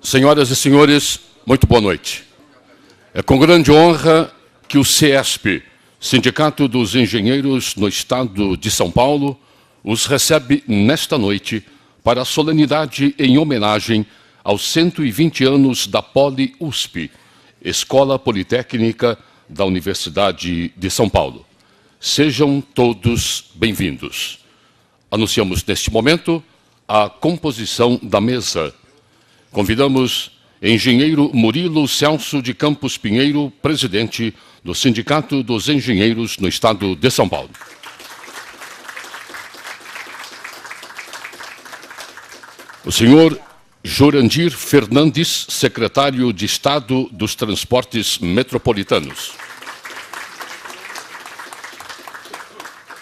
Senhoras e senhores, muito boa noite. É com grande honra que o CESP, Sindicato dos Engenheiros no Estado de São Paulo, os recebe nesta noite para a solenidade em homenagem aos 120 anos da Poli-USP, Escola Politécnica da Universidade de São Paulo. Sejam todos bem-vindos. Anunciamos neste momento a composição da mesa. Convidamos engenheiro Murilo Celso de Campos Pinheiro, presidente do Sindicato dos Engenheiros no Estado de São Paulo. O senhor Jurandir Fernandes, secretário de Estado dos Transportes Metropolitanos.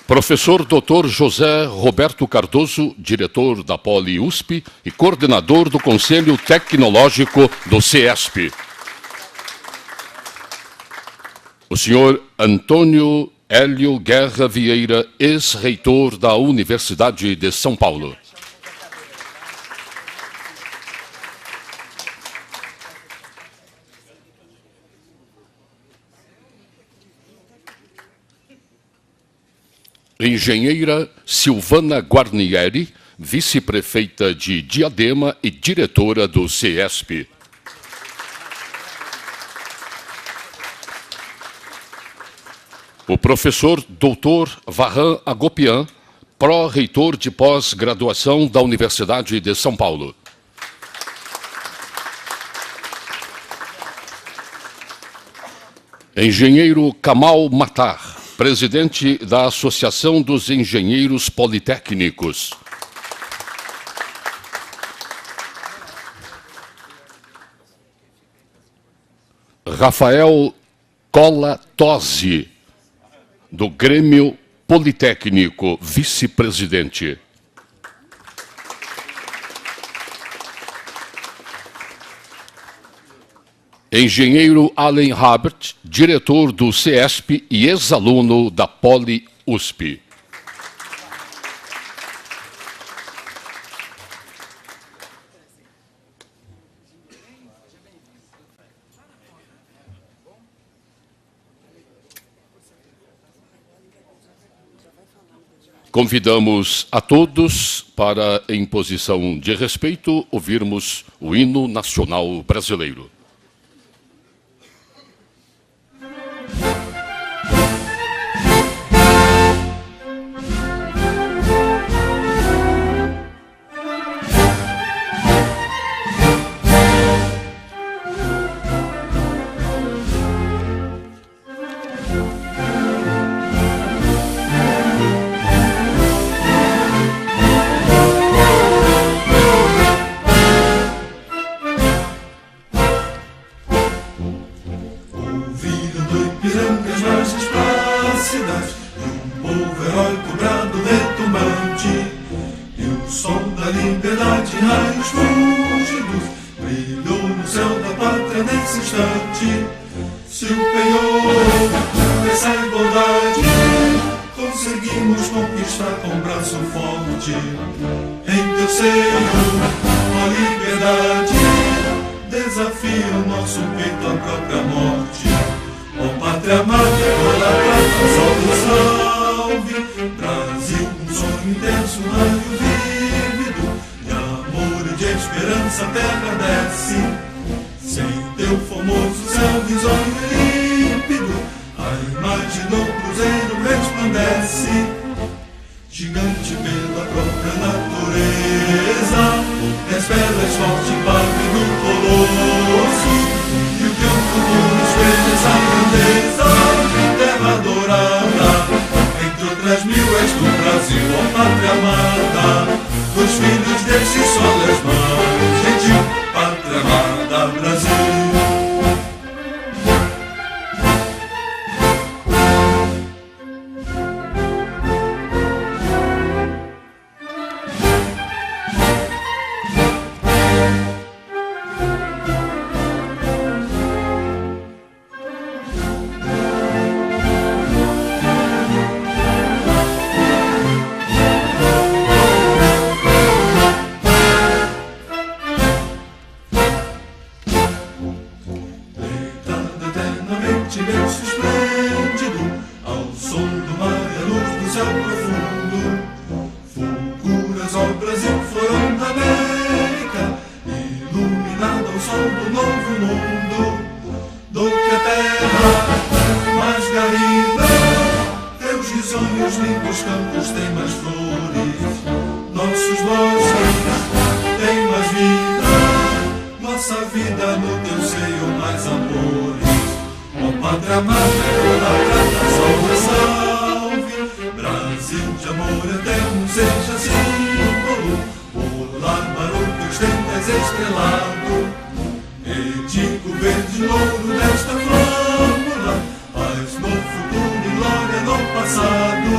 Professor Dr. José Roberto Cardoso, diretor da Poli-USP e coordenador do Conselho Tecnológico do CESP. O senhor Antônio Hélio Guerra Vieira, ex-reitor da Universidade de São Paulo. Engenheira Silvana Guarnieri, vice-prefeita de Diadema e diretora do CESP. O professor Dr. Varran Agopian, pró-reitor de pós-graduação da Universidade de São Paulo. Engenheiro Kamal Matar, presidente da Associação dos Engenheiros Politécnicos. Rafael Cola Tosi, do Grêmio Politécnico, vice-presidente. Engenheiro Allen Habert, diretor do CESP e ex-aluno da Poli-USP. Convidamos a todos para, em posição de respeito, ouvirmos o hino nacional brasileiro. som do mar e a luz do céu profundo. Fulguras ao Brasil, florão da América, iluminado ao sol do novo mundo. Do que a terra mais garrida, teus risonhos limpos campos têm mais flores, nossos bosques têm mais vida, nossa vida no teu seio mais amores. Ó Pátria amada, toda a prata, salve, salve, Brasil de amor eterno seja símbolo, o lar barulho estendas estrelado. Edico verde louro desta flâmula, paz no futuro e glória no passado.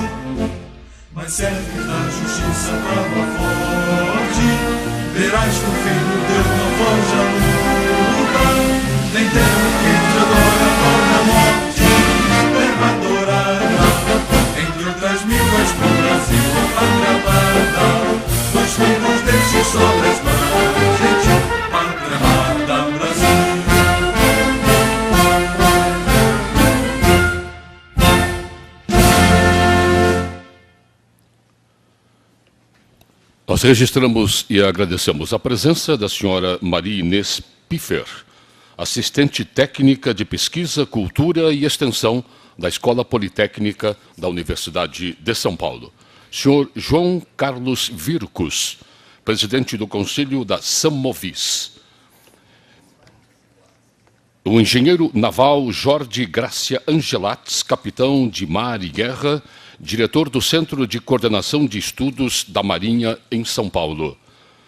Mas serve da justiça prova forte, verás que o filho teu não foge à luta, nem teme quem te adora a morte, terra adorada, entre outras mil és pro Brasil a pátria amada. Dois filhos destes sobres para gente, pátria amada, Brasil. Nós registramos e agradecemos a presença da senhora Maria Inês Piffer, assistente técnica de pesquisa, cultura e extensão da Escola Politécnica da Universidade de São Paulo. Senhor João Carlos Vircos, presidente do Conselho da Samovis. O engenheiro naval Jorge Gracia Angelates, capitão de mar e guerra, diretor do Centro de Coordenação de Estudos da Marinha em São Paulo.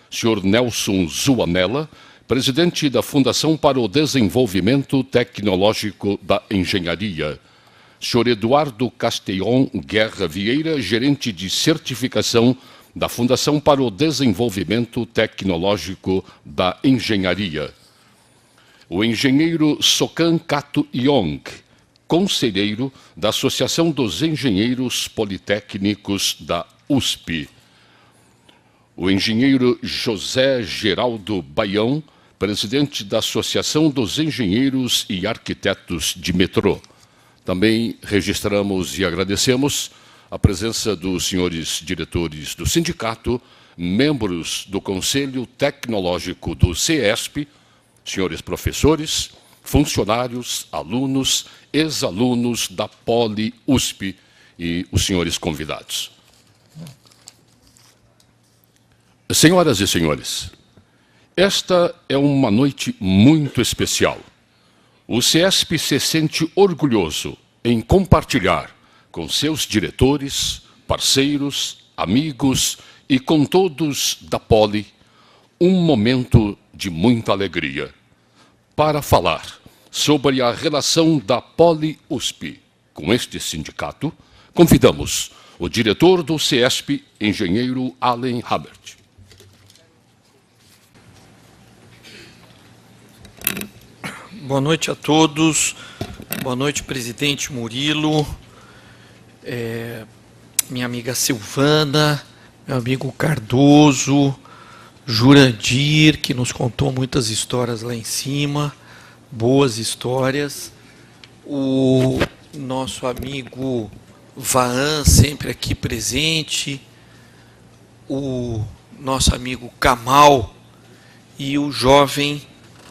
Senhor Nelson Zuanella, presidente da Fundação para o Desenvolvimento Tecnológico da Engenharia. Senhor Eduardo Castellon Guerra Vieira, gerente de certificação da Fundação para o Desenvolvimento Tecnológico da Engenharia. O engenheiro Sokan Kato Yong, conselheiro da Associação dos Engenheiros Politécnicos da USP. O engenheiro José Geraldo Baião, presidente da Associação dos Engenheiros e Arquitetos de Metrô. Também registramos e agradecemos a presença dos senhores diretores do sindicato, membros do Conselho Tecnológico do CESP, senhores professores, funcionários, alunos, ex-alunos da Poli-USP e os senhores convidados. Senhoras e senhores, esta é uma noite muito especial. O CESP se sente orgulhoso em compartilhar com seus diretores, parceiros, amigos e com todos da Poli um momento de muita alegria para falar sobre a relação da Poli-USP com este sindicato. Convidamos o diretor do CESP, engenheiro Allen Habert. Boa noite a todos. Boa noite, presidente Murilo, minha amiga Silvana, meu amigo Cardoso, Jurandir, que nos contou muitas histórias lá em cima, boas histórias. O nosso amigo Vaan, sempre aqui presente. O nosso amigo Kamal e o jovem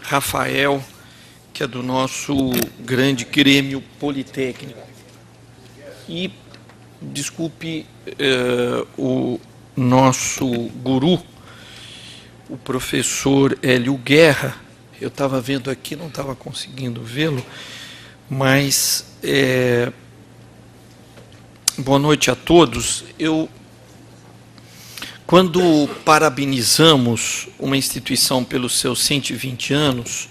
Rafael, que é do nosso grande Grêmio Politécnico. E, desculpe, o nosso guru, o professor Hélio Guerra, eu estava vendo aqui, não estava conseguindo vê-lo, mas boa noite a todos. Quando parabenizamos uma instituição pelos seus 120 anos,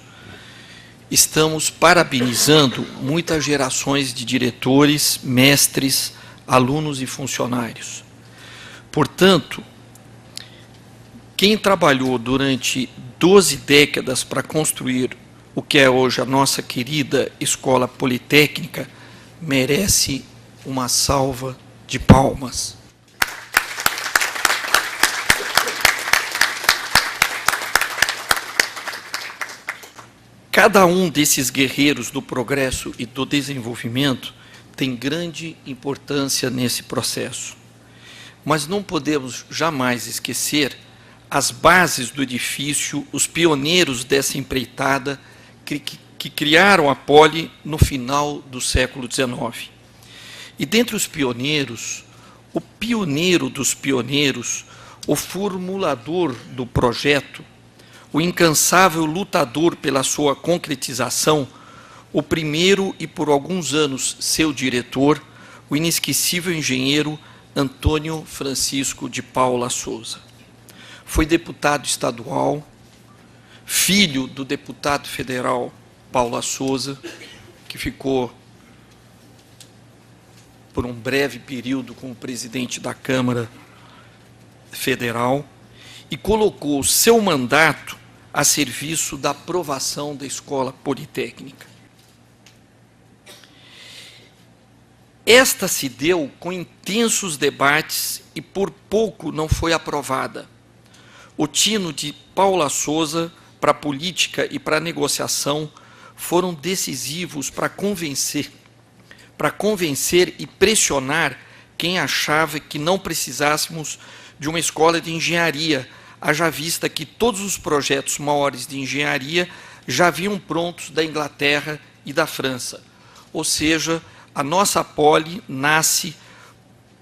estamos parabenizando muitas gerações de diretores, mestres, alunos e funcionários. Portanto, quem trabalhou durante 12 décadas para construir o que é hoje a nossa querida Escola Politécnica merece uma salva de palmas. Cada um desses guerreiros do progresso e do desenvolvimento tem grande importância nesse processo. Mas não podemos jamais esquecer as bases do edifício, os pioneiros dessa empreitada que criaram a Poli no final do século XIX. E dentre os pioneiros, o pioneiro dos pioneiros, o formulador do projeto, o incansável lutador pela sua concretização, o primeiro e por alguns anos seu diretor, o inesquecível engenheiro Antônio Francisco de Paula Souza. Foi deputado estadual, filho do deputado federal Paula Souza, que ficou por um breve período como presidente da Câmara Federal, e colocou seu mandato a serviço da aprovação da Escola Politécnica. Esta se deu com intensos debates e por pouco não foi aprovada. O tino de Paula Souza para a política e para a negociação foram decisivos para convencer e pressionar quem achava que não precisássemos de uma escola de engenharia, haja vista que todos os projetos maiores de engenharia já vinham prontos da Inglaterra e da França. Ou seja, a nossa Poli nasce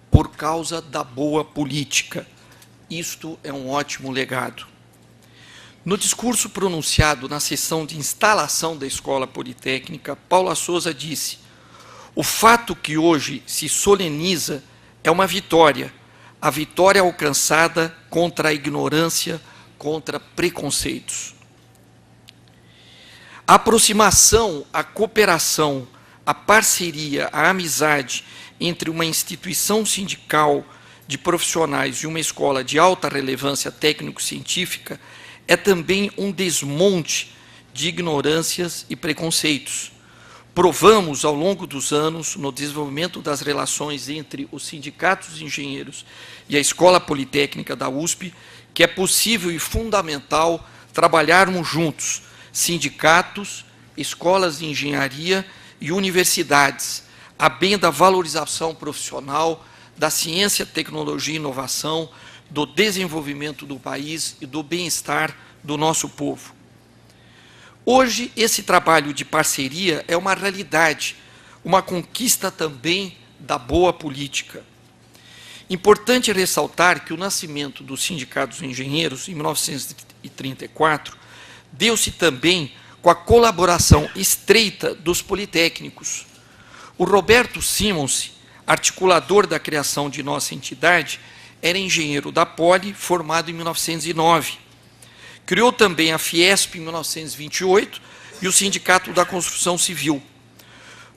por causa da boa política. Isto é um ótimo legado. No discurso pronunciado na sessão de instalação da Escola Politécnica, Paula Souza disse: o fato que hoje se soleniza é uma vitória, a vitória alcançada contra a ignorância, contra preconceitos. A aproximação, a cooperação, a parceria, a amizade entre uma instituição sindical de profissionais e uma escola de alta relevância técnico-científica é também um desmonte de ignorâncias e preconceitos. Provamos, ao longo dos anos, no desenvolvimento das relações entre os sindicatos de engenheiros e a Escola Politécnica da USP, que é possível e fundamental trabalharmos juntos, sindicatos, escolas de engenharia e universidades, a bem da valorização profissional, da ciência, tecnologia e inovação, do desenvolvimento do país e do bem-estar do nosso povo. Hoje, esse trabalho de parceria é uma realidade, uma conquista também da boa política. Importante ressaltar que o nascimento dos sindicatos engenheiros, em 1934, deu-se também com a colaboração estreita dos politécnicos. O Roberto Simons, articulador da criação de nossa entidade, era engenheiro da Poli, formado em 1909. Criou também a Fiesp em 1928 e o Sindicato da Construção Civil.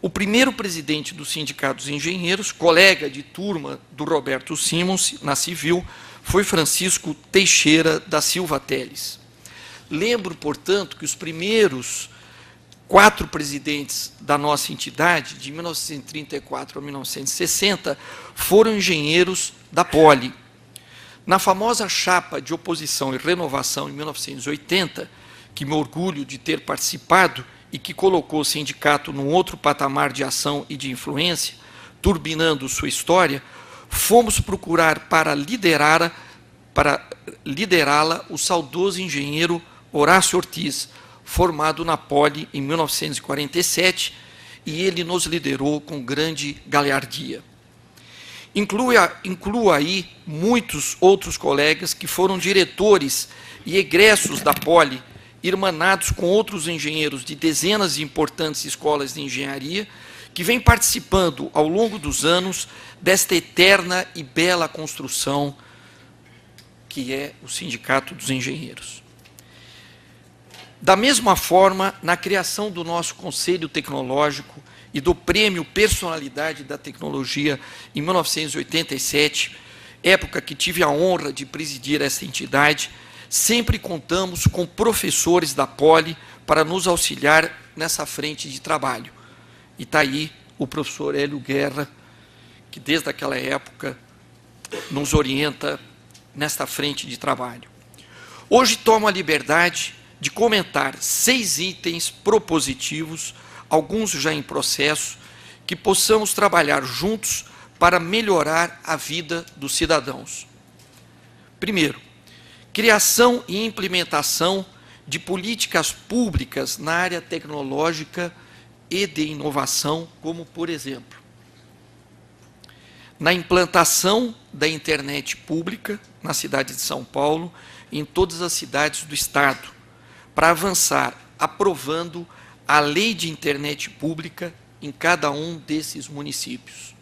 O primeiro presidente dos sindicatos engenheiros, colega de turma do Roberto Simons, na Civil, foi Francisco Teixeira da Silva Teles. Lembro, portanto, que os primeiros 4 presidentes da nossa entidade, de 1934 a 1960, foram engenheiros da Poli. Na famosa chapa de oposição e renovação em 1980, que me orgulho de ter participado e que colocou o sindicato num outro patamar de ação e de influência, turbinando sua história, fomos procurar para liderá-la o saudoso engenheiro Horácio Ortiz, formado na Poli em 1947, e ele nos liderou com grande galhardia. Incluo aí muitos outros colegas que foram diretores e egressos da Poli, irmanados com outros engenheiros de dezenas de importantes escolas de engenharia, que vêm participando ao longo dos anos desta eterna e bela construção que é o Sindicato dos Engenheiros. Da mesma forma, na criação do nosso Conselho Tecnológico e do Prêmio Personalidade da Tecnologia em 1987, época que tive a honra de presidir essa entidade, sempre contamos com professores da Poli para nos auxiliar nessa frente de trabalho. E está aí o professor Hélio Guerra, que desde aquela época nos orienta nesta frente de trabalho. Hoje tomo a liberdade de comentar 6 itens propositivos, alguns já em processo, que possamos trabalhar juntos para melhorar a vida dos cidadãos. Primeiro, criação e implementação de políticas públicas na área tecnológica e de inovação, como, por exemplo, na implantação da internet pública na cidade de São Paulo e em todas as cidades do Estado, para avançar aprovando a lei de internet pública em cada um desses municípios.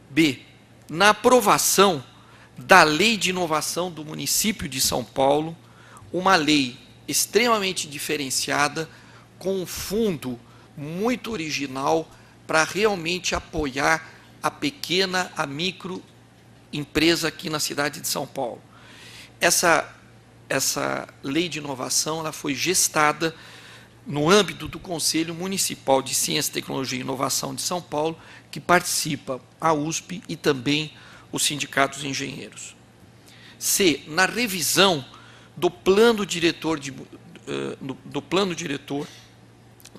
B. Na aprovação da lei de inovação do município de São Paulo, uma lei extremamente diferenciada, com um fundo muito original para realmente apoiar a pequena, a microempresa aqui na cidade de São Paulo. Essa lei de inovação ela foi gestada no âmbito do Conselho Municipal de Ciência, Tecnologia e Inovação de São Paulo, que participa a USP e também os sindicatos de engenheiros. C. Na revisão do plano diretor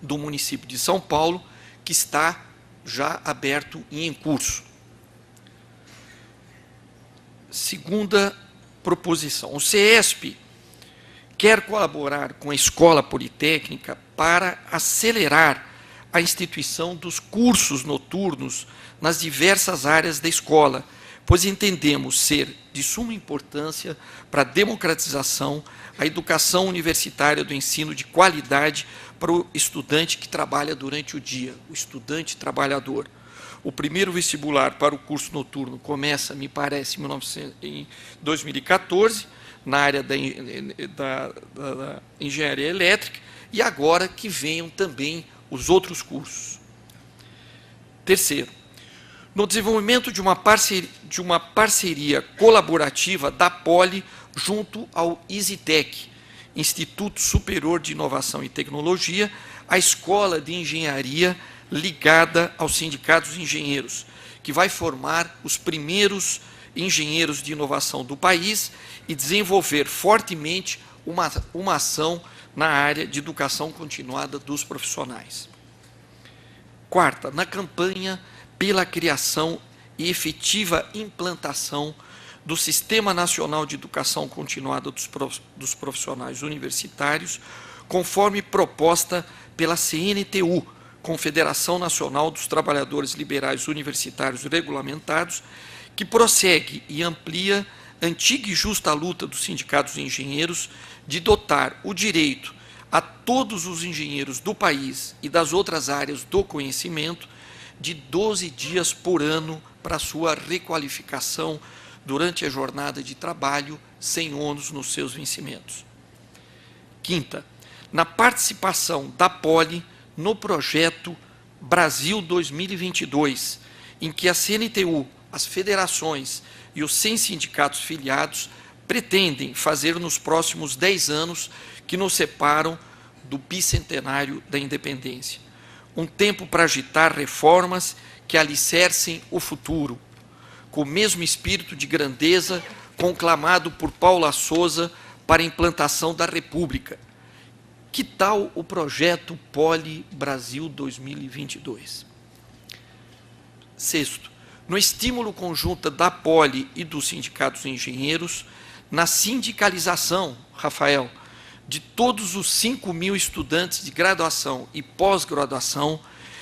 do município de São Paulo, que está já aberto e em curso. Segunda proposição. O CESP quer colaborar com a Escola Politécnica para acelerar a instituição dos cursos noturnos nas diversas áreas da escola, pois entendemos ser de suma importância para a democratização, a educação universitária do ensino de qualidade para o estudante que trabalha durante o dia, o estudante trabalhador. O primeiro vestibular para o curso noturno começa, me parece, em 2014, na área da engenharia elétrica, e agora que venham também os outros cursos. Terceiro, no desenvolvimento de uma parceria colaborativa da Poli junto ao ISITEC, Instituto Superior de Inovação e Tecnologia, a escola de engenharia ligada aos sindicatos de engenheiros, que vai formar os primeiros engenheiros de inovação do país e desenvolver fortemente uma ação na área de educação continuada dos profissionais. Quarta, na campanha pela criação e efetiva implantação do Sistema Nacional de Educação Continuada dos Profissionais Universitários, conforme proposta pela CNTU, Confederação Nacional dos Trabalhadores Liberais Universitários Regulamentados, que prossegue e amplia antiga e justa luta dos sindicatos de engenheiros de dotar o direito a todos os engenheiros do país e das outras áreas do conhecimento de 12 dias por ano para sua requalificação durante a jornada de trabalho, sem ônus nos seus vencimentos. Quinta, na participação da Poli no projeto Brasil 2022, em que a CNTU, as federações e os 100 sindicatos filiados pretendem fazer nos próximos 10 anos que nos separam do bicentenário da independência. Um tempo para agitar reformas que alicercem o futuro, com o mesmo espírito de grandeza conclamado por Paula Souza para a implantação da República. Que tal o projeto Poli Brasil 2022? Sexto, no estímulo conjunto da Poli e dos sindicatos de engenheiros, na sindicalização, Rafael, de todos os 5.000 estudantes de graduação e pós-graduação,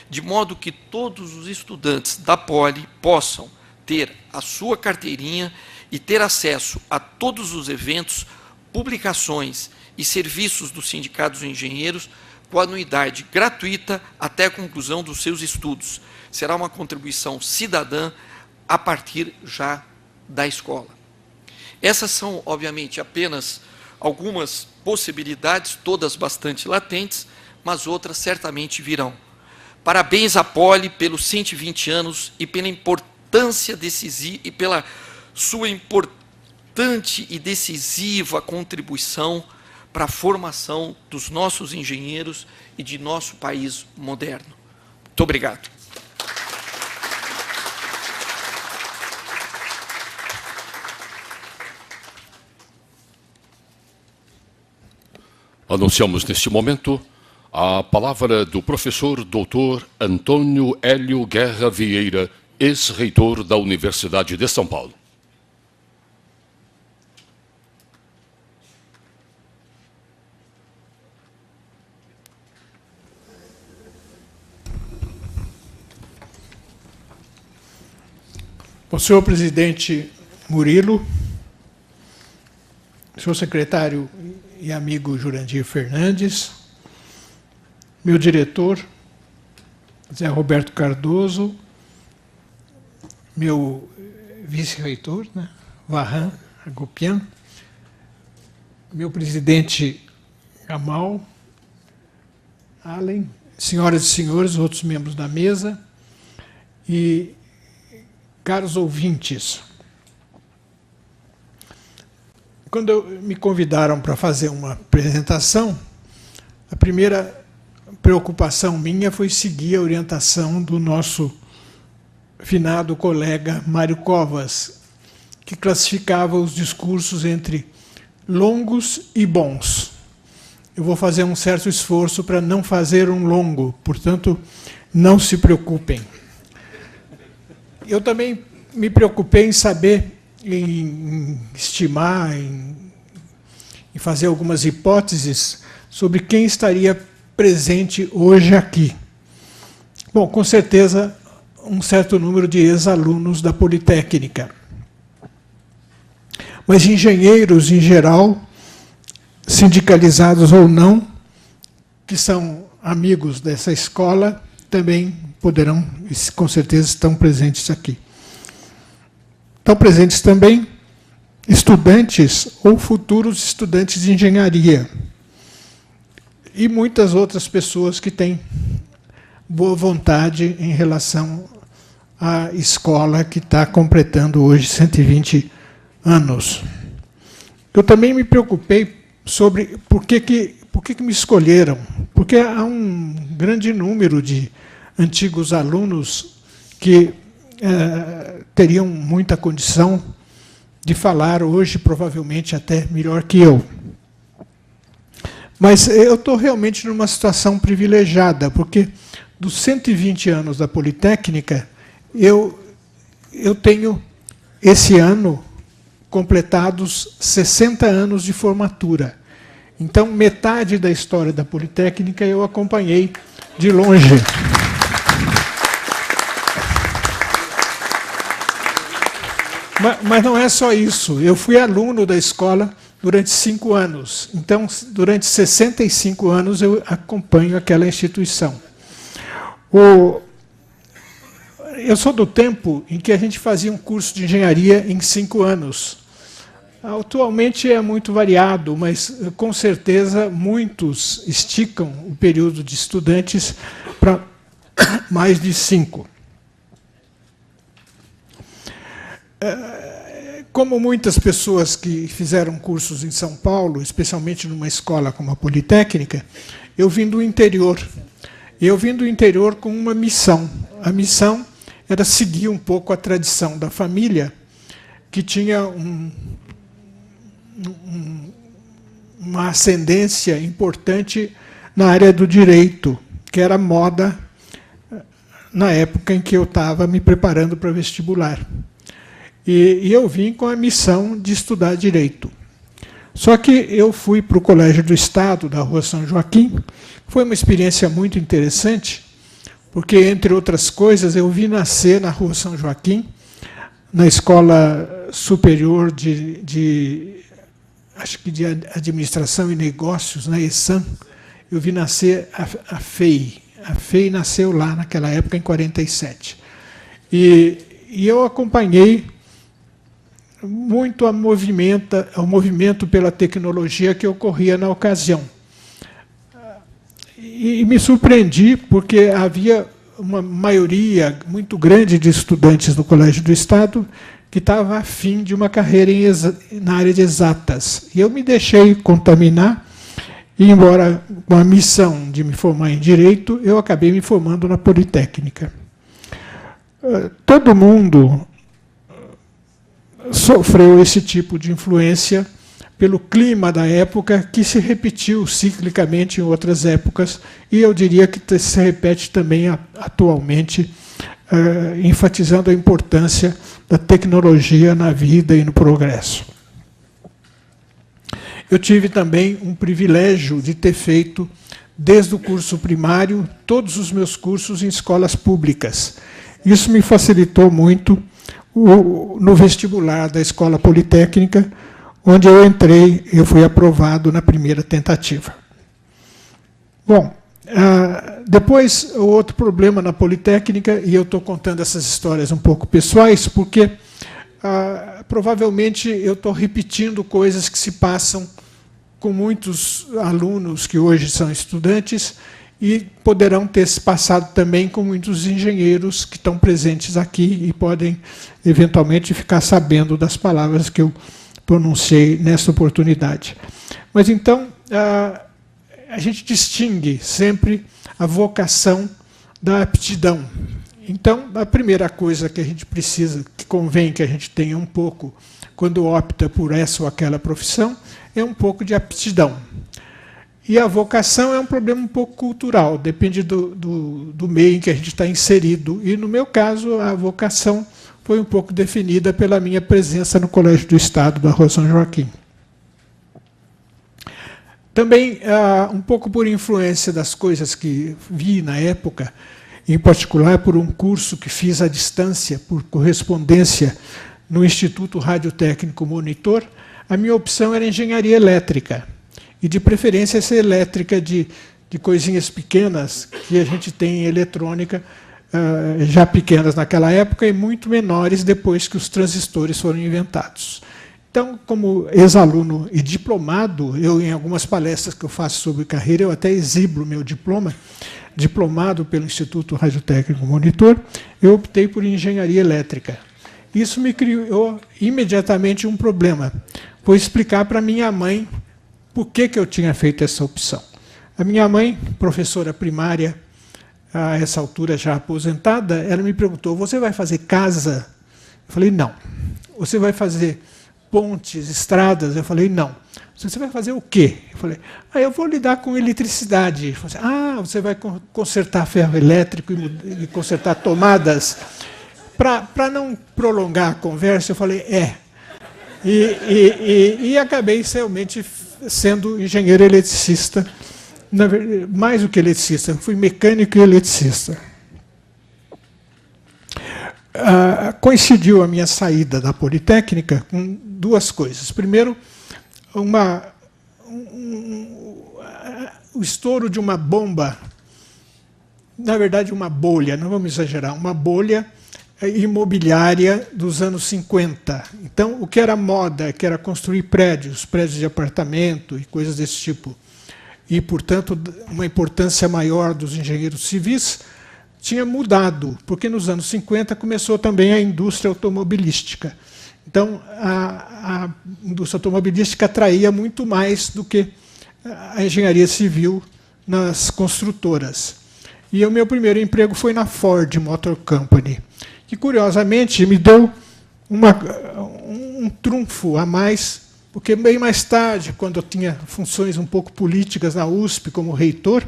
de modo que todos os estudantes da Poli possam ter a sua carteirinha e ter acesso a todos os eventos, publicações e serviços dos sindicatos de engenheiros com anuidade gratuita até a conclusão dos seus estudos. Será uma contribuição cidadã a partir já da escola. Essas são, obviamente, apenas algumas possibilidades, todas bastante latentes, mas outras certamente virão. Parabéns à Poli pelos 120 anos e pela importância decisiva e pela sua importante e decisiva contribuição para a formação dos nossos engenheiros e de nosso país moderno. Muito obrigado. Anunciamos neste momento a palavra do professor doutor Antônio Hélio Guerra Vieira, ex-reitor da Universidade de São Paulo. O senhor presidente Murilo, senhor secretário e amigo Jurandir Fernandes, meu diretor, Zé Roberto Cardoso, meu vice-reitor, né, Varran Agopian, meu presidente Gamal, Allen, senhoras e senhores, outros membros da mesa e caros ouvintes. Quando me convidaram para fazer uma apresentação, a primeira preocupação minha foi seguir a orientação do nosso finado colega Mário Covas, que classificava os discursos entre longos e bons. Eu vou fazer um certo esforço para não fazer um longo, portanto, não se preocupem. Eu também me preocupei em saber, em estimar, em fazer algumas hipóteses sobre quem estaria presente hoje aqui. Bom, com certeza, um certo número de ex-alunos da Politécnica. Mas engenheiros, em geral, sindicalizados ou não, que são amigos dessa escola, também poderão, com certeza, estão presentes aqui. Estão presentes também estudantes ou futuros estudantes de engenharia e muitas outras pessoas que têm boa vontade em relação à escola que está completando hoje 120 anos. Eu também me preocupei sobre por que me escolheram, porque há um grande número de antigos alunos que teriam muita condição de falar hoje, provavelmente até melhor que eu. Mas eu estou realmente numa situação privilegiada, porque dos 120 anos da Politécnica, eu tenho, esse ano, completados 60 anos de formatura. Então, metade da história da Politécnica eu acompanhei de longe. Mas não é só isso. Eu fui aluno da escola durante 5 anos. Então, durante 65 anos, eu acompanho aquela instituição. Eu sou do tempo em que a gente fazia um curso de engenharia em 5 anos. Atualmente é muito variado, mas, com certeza, muitos esticam o período de estudantes para mais de 5. Como muitas pessoas que fizeram cursos em São Paulo, especialmente numa escola como a Politécnica, eu vim do interior. Eu vim do interior com uma missão. A missão era seguir um pouco a tradição da família, que tinha uma ascendência importante na área do direito, que era moda na época em que eu estava me preparando para vestibular. E eu vim com a missão de estudar direito. Só que eu fui para o Colégio do Estado, da Rua São Joaquim. Foi uma experiência muito interessante, porque, entre outras coisas, eu vi nascer na Rua São Joaquim, na Escola Superior acho que de Administração e Negócios, na ESAM. Eu vi nascer a FEI. A FEI nasceu lá naquela época, em 47. E eu acompanhei muito o movimento pela tecnologia que ocorria na ocasião. E me surpreendi, porque havia uma maioria muito grande de estudantes do Colégio do Estado que estava a fim de uma carreira na área de exatas. E eu me deixei contaminar, e, embora com a missão de me formar em Direito, eu acabei me formando na Politécnica. Todo mundo sofreu esse tipo de influência pelo clima da época, que se repetiu ciclicamente em outras épocas, e eu diria que se repete também atualmente, enfatizando a importância da tecnologia na vida e no progresso. Eu tive também um privilégio de ter feito, desde o curso primário, todos os meus cursos em escolas públicas. Isso me facilitou muito no vestibular da Escola Politécnica, onde eu entrei, eu fui aprovado na primeira tentativa. Bom, depois, o outro problema na Politécnica, e eu estou contando essas histórias um pouco pessoais, porque provavelmente eu estou repetindo coisas que se passam com muitos alunos que hoje são estudantes e poderão ter se passado também com muitos engenheiros que estão presentes aqui e podem, eventualmente, ficar sabendo das palavras que eu pronunciei nessa oportunidade. Mas, então, a gente distingue sempre a vocação da aptidão. Então, a primeira coisa que a gente precisa, que convém que a gente tenha um pouco, quando opta por essa ou aquela profissão, é um pouco de aptidão. E a vocação é um problema um pouco cultural, depende do meio em que a gente está inserido. E, no meu caso, a vocação foi um pouco definida pela minha presença no Colégio do Estado da Rua São Joaquim. Também, um pouco por influência das coisas que vi na época, em particular por um curso que fiz à distância, por correspondência, no Instituto Radiotécnico Monitor, a minha opção era engenharia elétrica, e de preferência essa elétrica de coisinhas pequenas que a gente tem em eletrônica, já pequenas naquela época e muito menores depois que os transistores foram inventados. Então, como ex-aluno e diplomado, em algumas palestras que eu faço sobre carreira, eu até exibo o meu diploma, diplomado pelo Instituto Radiotécnico Monitor, eu optei por engenharia elétrica. Isso me criou imediatamente um problema. Vou explicar para minha mãe por que eu tinha feito essa opção. A minha mãe, professora primária, a essa altura já aposentada, ela me perguntou, você vai fazer casa? Eu falei, não. Você vai fazer pontes, estradas? Eu falei, não. Você vai fazer o quê? Eu falei, eu vou lidar com eletricidade. Eu falei, você vai consertar ferro elétrico e consertar tomadas? Para não prolongar a conversa, eu falei, E acabei realmente sendo engenheiro eletricista, mais do que eletricista, fui mecânico e eletricista. Coincidiu a minha saída da Politécnica com duas coisas. Primeiro, o estouro de uma bomba, na verdade, uma bolha, não vamos exagerar, uma bolha imobiliária dos anos 50. Então, o que era moda, que era construir prédios de apartamento e coisas desse tipo, e, portanto, uma importância maior dos engenheiros civis, tinha mudado, porque nos anos 50 começou também a indústria automobilística. Então, a indústria automobilística atraía muito mais do que a engenharia civil nas construtoras. E o meu primeiro emprego foi na Ford Motor Company, que, curiosamente, me deu um trunfo a mais, porque, bem mais tarde, quando eu tinha funções um pouco políticas na USP, como reitor,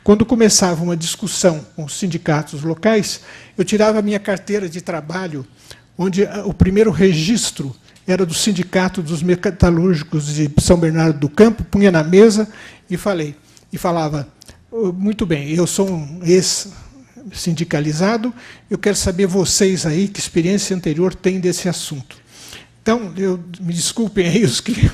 quando começava uma discussão com os sindicatos locais, eu tirava a minha carteira de trabalho, onde o primeiro registro era do Sindicato dos Metalúrgicos de São Bernardo do Campo, punha na mesa e falava, muito bem, eu sou um ex-sindicalizado, eu quero saber vocês aí que experiência anterior têm desse assunto. Então, me desculpem aí os que...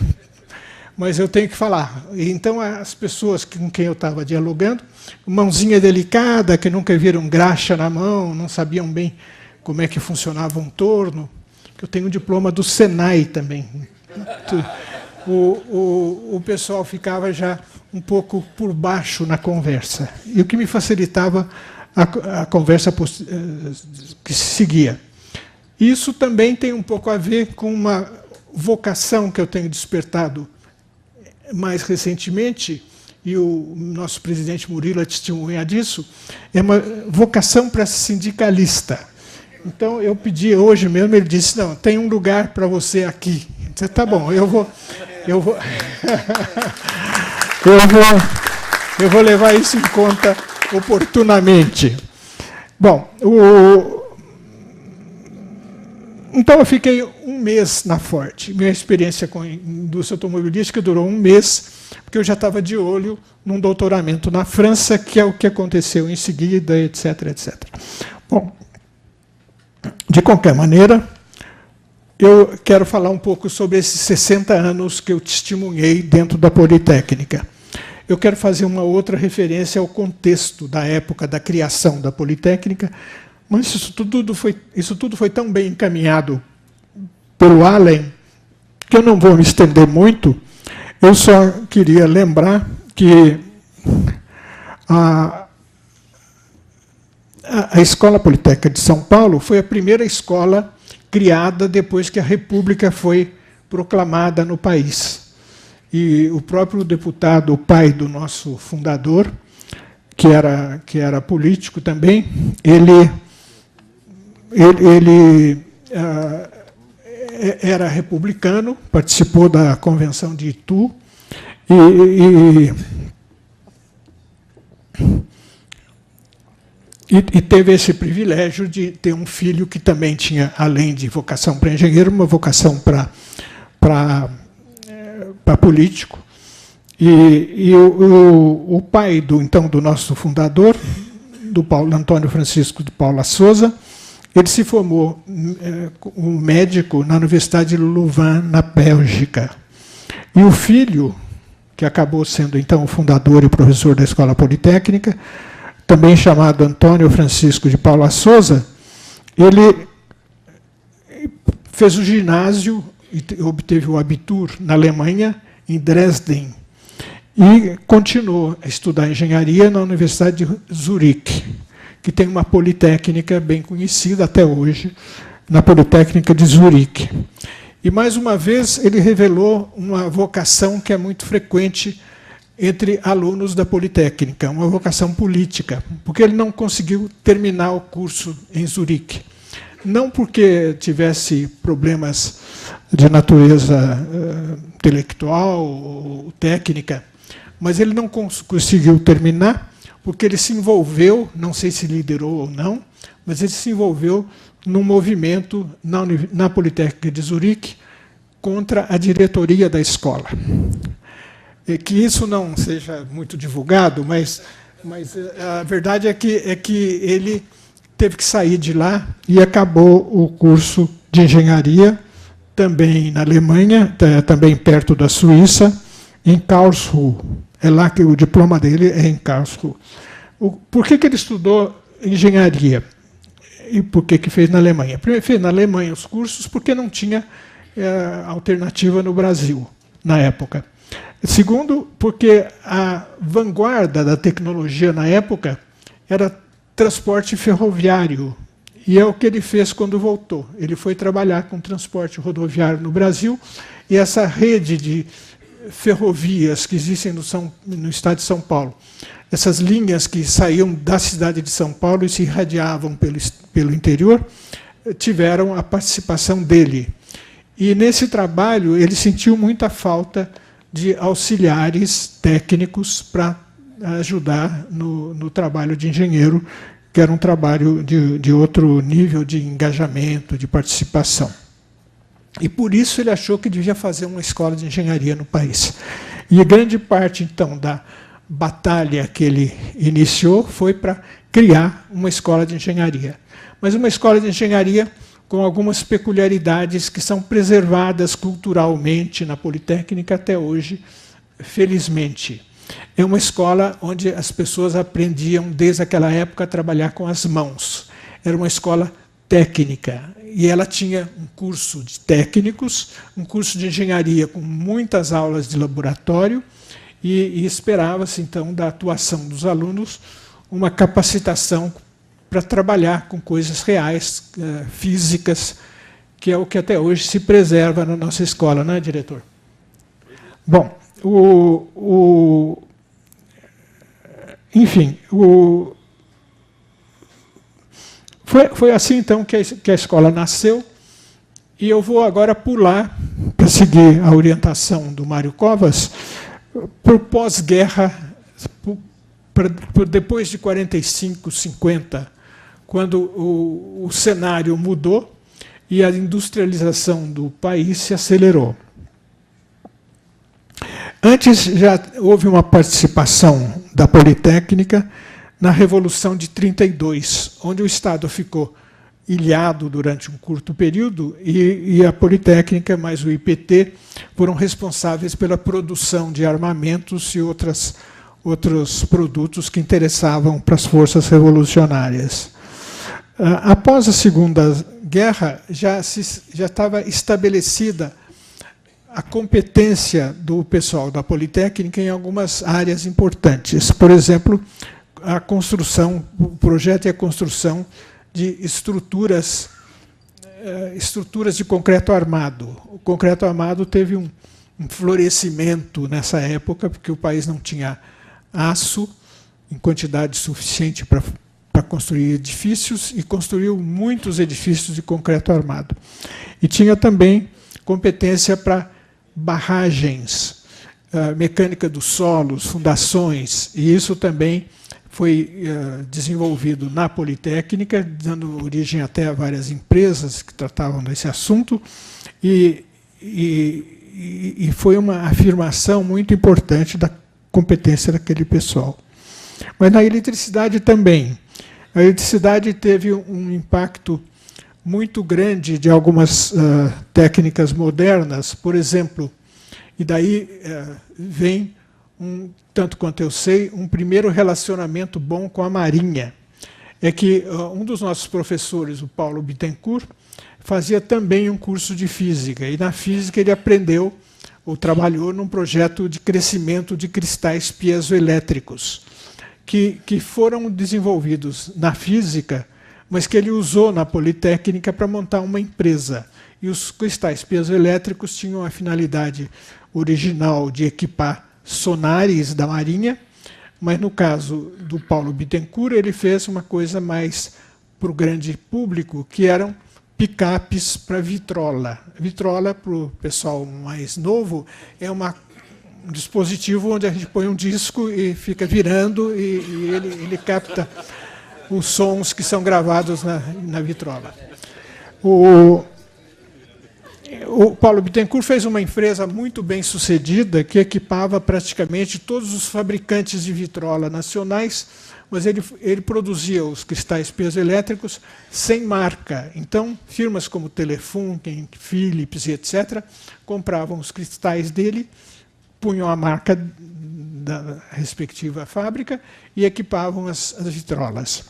mas eu tenho que falar. Então, as pessoas com quem eu estava dialogando, mãozinha delicada, que nunca viram graxa na mão, não sabiam bem como é que funcionava um torno, que eu tenho um diploma do Senai também. O pessoal ficava já um pouco por baixo na conversa, e o que me facilitava a conversa que se seguia. Isso também tem um pouco a ver com uma vocação que eu tenho despertado mais recentemente, e o nosso presidente Murilo é testemunha disso, é uma vocação para sindicalista. Então, eu pedi hoje mesmo, ele disse, não, tem um lugar para você aqui. Eu disse, tá bom, eu eu vou, eu vou levar isso em conta oportunamente. Bom, então eu fiquei um mês na Ford. Minha experiência com a indústria automobilística durou um mês, porque eu já estava de olho num doutoramento na França, que é o que aconteceu em seguida, etc, etc. Bom, de qualquer maneira, eu quero falar um pouco sobre esses 60 anos que eu testemunhei dentro da Politécnica. Eu quero fazer uma outra referência ao contexto da época da criação da Politécnica, mas isso tudo foi tão bem encaminhado pelo Allen que eu não vou me estender muito. Eu só queria lembrar que a Escola Politécnica de São Paulo foi a primeira escola criada depois que a República foi proclamada no país. E o próprio deputado, o pai do nosso fundador, que era político também, ele era republicano, participou da Convenção de Itu e teve esse privilégio de ter um filho que também tinha, além de vocação para engenheiro, uma vocação para político. E o pai do nosso fundador, do Antônio Francisco de Paula Souza, ele se formou um médico na Universidade de Louvain, na Bélgica. E o filho, que acabou sendo então o fundador e professor da Escola Politécnica, também chamado Antônio Francisco de Paula Souza, ele fez o ginásio e obteve o Abitur na Alemanha, em Dresden, e continuou a estudar engenharia na Universidade de Zurique, que tem uma politécnica bem conhecida até hoje, na Politécnica de Zurique. E, mais uma vez, ele revelou uma vocação que é muito frequente entre alunos da Politécnica, uma vocação política, porque ele não conseguiu terminar o curso em Zurique. Não porque tivesse problemas de natureza intelectual ou técnica, mas ele não conseguiu terminar porque ele se envolveu, não sei se liderou ou não, mas ele se envolveu num movimento na Politécnica de Zurique contra a diretoria da escola. E que isso não seja muito divulgado, mas a verdade é que ele teve que sair de lá e acabou o curso de engenharia, também na Alemanha, também perto da Suíça, em Karlsruhe. É lá que o diploma dele é em Karlsruhe. Por que ele estudou engenharia? E por que fez na Alemanha? Primeiro, fez na Alemanha os cursos porque não tinha alternativa no Brasil, na época. Segundo, porque a vanguarda da tecnologia na época era transporte ferroviário. E é o que ele fez quando voltou. Ele foi trabalhar com transporte rodoviário no Brasil, e essa rede de ferrovias que existem no estado de São Paulo, essas linhas que saíam da cidade de São Paulo e se irradiavam pelo interior, tiveram a participação dele. E, nesse trabalho, ele sentiu muita falta de auxiliares técnicos para ajudar no trabalho de engenheiro, que era um trabalho de outro nível de engajamento, de participação. E, por isso, ele achou que devia fazer uma escola de engenharia no país. E grande parte, então, da batalha que ele iniciou foi para criar uma escola de engenharia. Mas uma escola de engenharia com algumas peculiaridades que são preservadas culturalmente na Politécnica até hoje, felizmente. É uma escola onde as pessoas aprendiam, desde aquela época, a trabalhar com as mãos. Era uma escola técnica, e ela tinha um curso de técnicos, um curso de engenharia com muitas aulas de laboratório, e esperava-se, então, da atuação dos alunos, uma capacitação para trabalhar com coisas reais, físicas, que é o que até hoje se preserva na nossa escola, não é, diretor? Bom, enfim, foi assim, então, que a escola nasceu, E eu vou agora pular, para seguir a orientação do Mário Covas, para o pós-guerra, depois de 45, 50, quando o cenário mudou e a industrialização do país se acelerou. Antes já houve uma participação da Politécnica na Revolução de 32, onde o Estado ficou ilhado durante um curto período e a Politécnica mais o IPT foram responsáveis pela produção de armamentos e outros produtos que interessavam para as forças revolucionárias. Após a Segunda Guerra, já estava estabelecida a competência do pessoal da Politécnica em algumas áreas importantes. Por exemplo, a construção, o projeto e a construção de estruturas de concreto armado. O concreto armado teve um florescimento nessa época, porque o país não tinha aço em quantidade suficiente para construir edifícios, e construiu muitos edifícios de concreto armado. E tinha também competência para barragens, mecânica dos solos, fundações, e isso também foi desenvolvido na Politécnica, dando origem até a várias empresas que tratavam desse assunto, e foi uma afirmação muito importante da competência daquele pessoal. Mas na eletricidade também. A eletricidade teve um impacto muito grande de algumas técnicas modernas, por exemplo, e daí vem, tanto quanto eu sei, um primeiro relacionamento bom com a Marinha. É que um dos nossos professores, o Paulo Bittencourt, fazia também um curso de física, e na física ele aprendeu, ou trabalhou num projeto de crescimento de cristais piezoelétricos, que foram desenvolvidos na física, mas que ele usou na Politécnica para montar uma empresa. E os cristais piezoelétricos tinham a finalidade original de equipar sonares da Marinha, mas, no caso do Paulo Bittencourt, ele fez uma coisa mais para o grande público, que eram picapes para vitrola. Vitrola, para o pessoal mais novo, é um dispositivo onde a gente põe um disco e fica virando, e ele capta os sons que são gravados na vitrola. O Paulo Bittencourt fez uma empresa muito bem sucedida que equipava praticamente todos os fabricantes de vitrola nacionais, mas ele produzia os cristais piezoelétricos sem marca. Então, firmas como Telefunken, Philips e etc. compravam os cristais dele, punham a marca da respectiva fábrica e equipavam as vitrolas.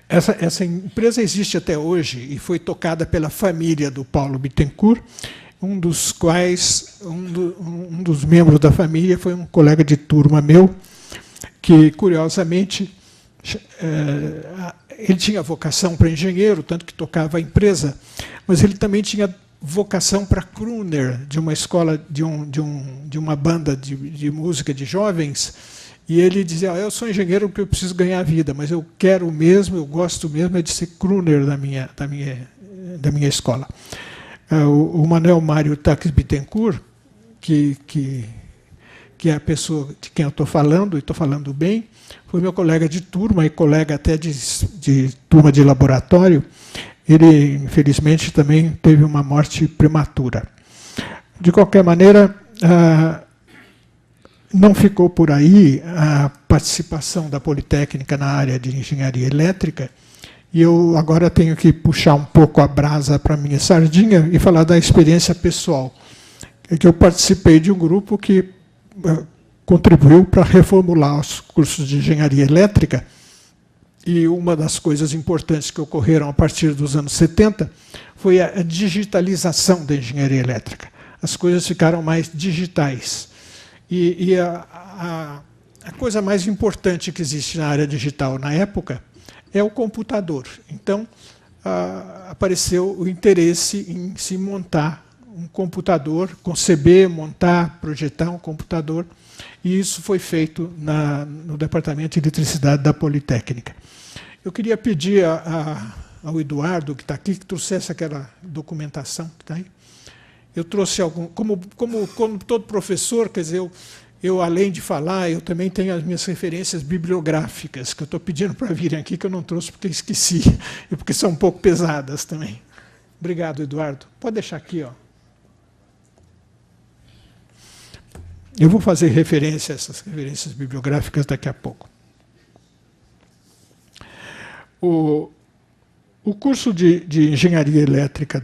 Essa empresa existe até hoje e foi tocada pela família do Paulo Bittencourt, um dos membros da família foi um colega de turma meu, que, curiosamente, ele tinha vocação para engenheiro, tanto que tocava a empresa, mas ele também tinha vocação para crooner, de uma escola, de uma banda de música de jovens. E ele dizia, eu sou engenheiro porque eu preciso ganhar vida, mas eu quero mesmo, eu gosto mesmo de ser crooner da minha escola. O Manuel Mário Taques Bittencourt, que é a pessoa de quem eu estou falando, e estou falando bem, foi meu colega de turma e colega até de turma de laboratório. Ele, infelizmente, também teve uma morte prematura. De qualquer maneira, não ficou por aí a participação da Politécnica na área de engenharia elétrica, e eu agora tenho que puxar um pouco a brasa para a minha sardinha e falar da experiência pessoal. É que eu participei de um grupo que contribuiu para reformular os cursos de engenharia elétrica, e uma das coisas importantes que ocorreram a partir dos anos 70 foi a digitalização da engenharia elétrica. As coisas ficaram mais digitais. E a coisa mais importante que existe na área digital na época é o computador. Então, apareceu o interesse em se montar um computador, conceber, montar, projetar um computador, e isso foi feito no Departamento de Eletricidade da Politécnica. Eu queria pedir ao Eduardo, que está aqui, que trouxesse aquela documentação que está aí. Eu trouxe algum... Como todo professor, quer dizer, eu, além de falar, eu também tenho as minhas referências bibliográficas, que eu estou pedindo para virem aqui, que eu não trouxe porque esqueci, e porque são um pouco pesadas também. Obrigado, Eduardo. Pode deixar aqui, ó. Eu vou fazer referência a essas referências bibliográficas daqui a pouco. O curso de Engenharia Elétrica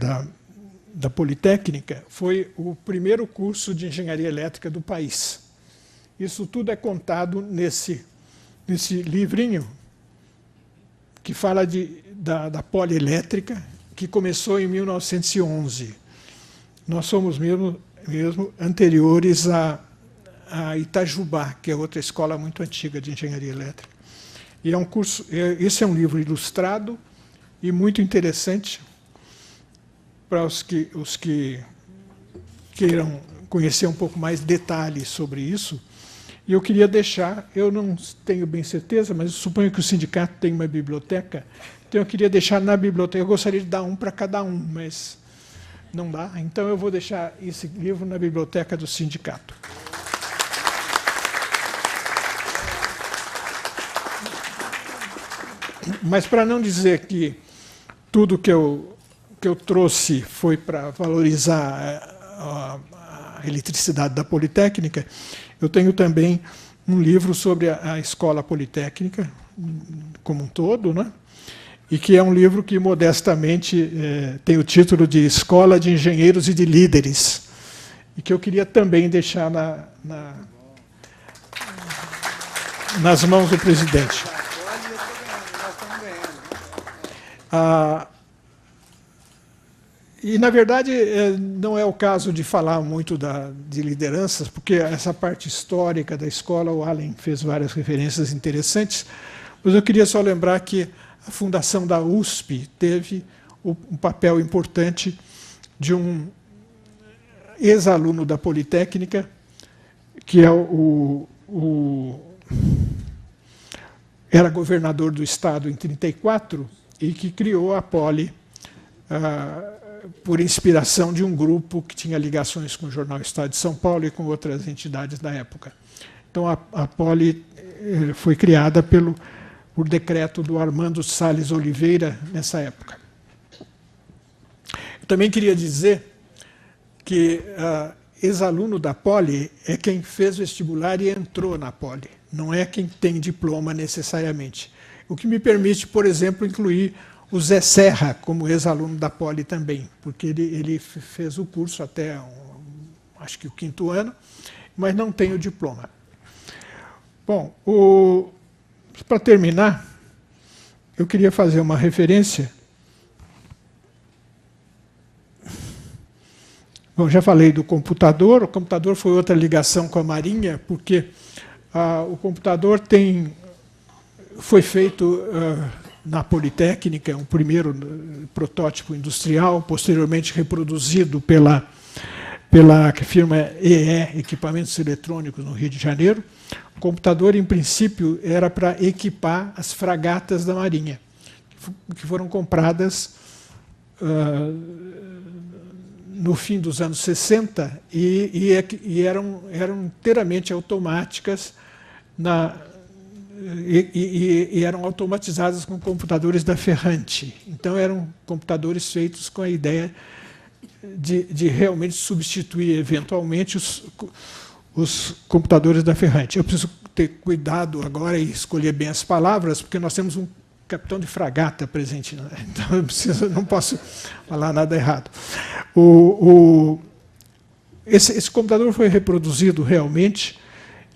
da Politécnica foi o primeiro curso de Engenharia Elétrica do país. Isso tudo é contado nesse livrinho, que fala da Polielétrica, que começou em 1911. Nós somos mesmo anteriores a Itajubá, que é outra escola muito antiga de engenharia elétrica. E é um curso, esse é um livro ilustrado e muito interessante para os que queiram conhecer um pouco mais detalhes sobre isso. E eu queria deixar, eu não tenho bem certeza, mas eu suponho que o sindicato tem uma biblioteca, então eu queria deixar na biblioteca, eu gostaria de dar um para cada um, mas não dá, então eu vou deixar esse livro na biblioteca do sindicato. Mas para não dizer que tudo que eu trouxe foi para valorizar a eletricidade da Politécnica, eu tenho também um livro sobre a Escola Politécnica como um todo, né? E que é um livro que, modestamente, tem o título de Escola de Engenheiros e de Líderes, e que eu queria também deixar nas mãos do presidente. E, na verdade, não é o caso de falar muito de lideranças, porque essa parte histórica da escola, o Allen fez várias referências interessantes, mas eu queria só lembrar que a fundação da USP teve um papel importante de um ex-aluno da Politécnica, que é era governador do Estado em 1934, e que criou a Poli por inspiração de um grupo que tinha ligações com o Jornal Estado de São Paulo e com outras entidades da época. Então, a Poli foi criada por decreto do Armando Salles Oliveira, nessa época. Eu também queria dizer que ex-aluno da Poli é quem fez vestibular e entrou na Poli, não é quem tem diploma necessariamente. O que me permite, por exemplo, incluir o Zé Serra como ex-aluno da Poli também, porque ele fez o curso até, acho que o 5º ano, mas não tem o diploma. Bom, para terminar, eu queria fazer uma referência. Bom, já falei do computador. O computador foi outra ligação com a Marinha, porque o computador foi feito na Politécnica, um primeiro protótipo industrial, posteriormente reproduzido pela firma EE, Equipamentos Eletrônicos, no Rio de Janeiro. O computador, em princípio, era para equipar as fragatas da Marinha, que foram compradas no fim dos anos 60 e eram inteiramente automáticas e eram automatizadas com computadores da Ferranti. Então, eram computadores feitos com a ideia de realmente substituir, eventualmente, os computadores da Ferranti. Eu preciso ter cuidado agora e escolher bem as palavras, porque nós temos um capitão de fragata presente, né? Então eu não posso falar nada errado. Esse computador foi reproduzido realmente,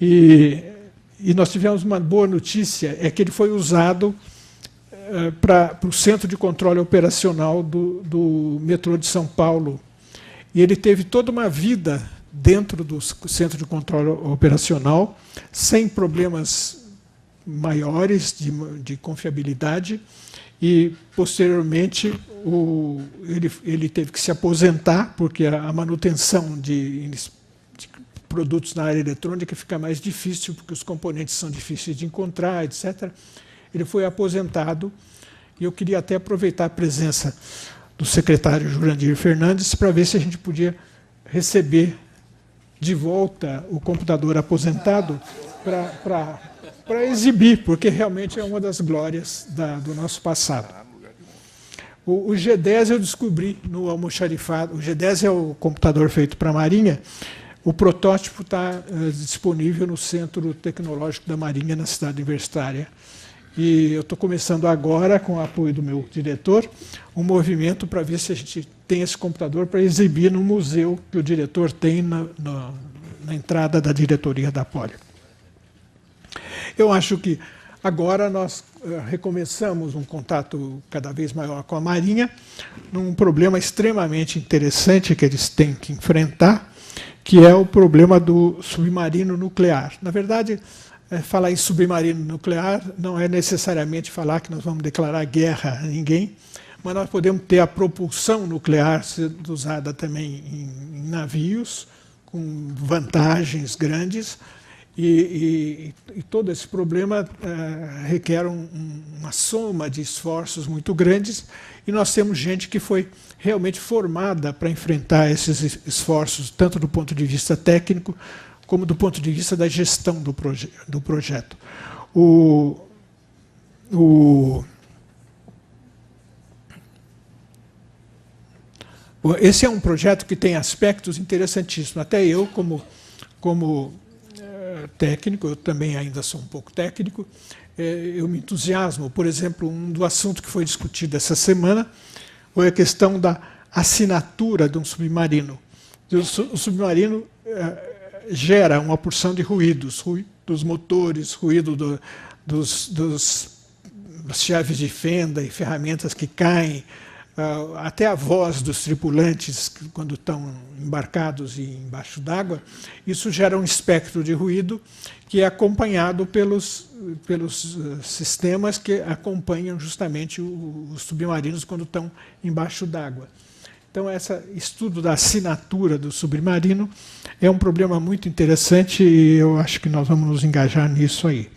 e nós tivemos uma boa notícia, é que ele foi usado para o Centro de Controle Operacional do metrô de São Paulo. E ele teve toda uma vida dentro do Centro de Controle Operacional, sem problemas maiores de confiabilidade, e, posteriormente, ele teve que se aposentar, porque a manutenção de produtos na área eletrônica fica mais difícil, porque os componentes são difíceis de encontrar, etc. Ele foi aposentado E eu queria até aproveitar a presença do secretário Jurandir Fernandes para ver se a gente podia receber de volta o computador aposentado para exibir, porque realmente é uma das glórias do nosso passado. O G10 eu descobri no almoxarifado. O G10 é o computador feito para a Marinha. O protótipo está disponível no Centro Tecnológico da Marinha, na cidade universitária. E eu estou começando agora, com o apoio do meu diretor, um movimento para ver se a gente tem esse computador para exibir no museu que o diretor tem na entrada da diretoria da Poli. Eu acho que agora nós recomeçamos um contato cada vez maior com a Marinha, num problema extremamente interessante que eles têm que enfrentar, que é o problema do submarino nuclear. Na verdade, falar em submarino nuclear não é necessariamente falar que nós vamos declarar guerra a ninguém, mas nós podemos ter a propulsão nuclear sendo usada também em navios, com vantagens grandes, e todo esse problema requer uma soma de esforços muito grandes, e nós temos gente que foi realmente formada para enfrentar esses esforços, tanto do ponto de vista técnico, como do ponto de vista da gestão do projeto. Esse é um projeto que tem aspectos interessantíssimos. Até eu, como técnico, eu também ainda sou um pouco técnico, eu me entusiasmo. Por exemplo, do assunto que foi discutido essa semana foi a questão da assinatura de um submarino. O submarino gera uma porção de ruídos, ruído dos motores, ruído das chaves de fenda e ferramentas que caem, até a voz dos tripulantes quando estão embarcados e embaixo d'água. Isso gera um espectro de ruído que é acompanhado pelos sistemas que acompanham justamente os submarinos quando estão embaixo d'água. Então, esse estudo da assinatura do submarino é um problema muito interessante e eu acho que nós vamos nos engajar nisso aí.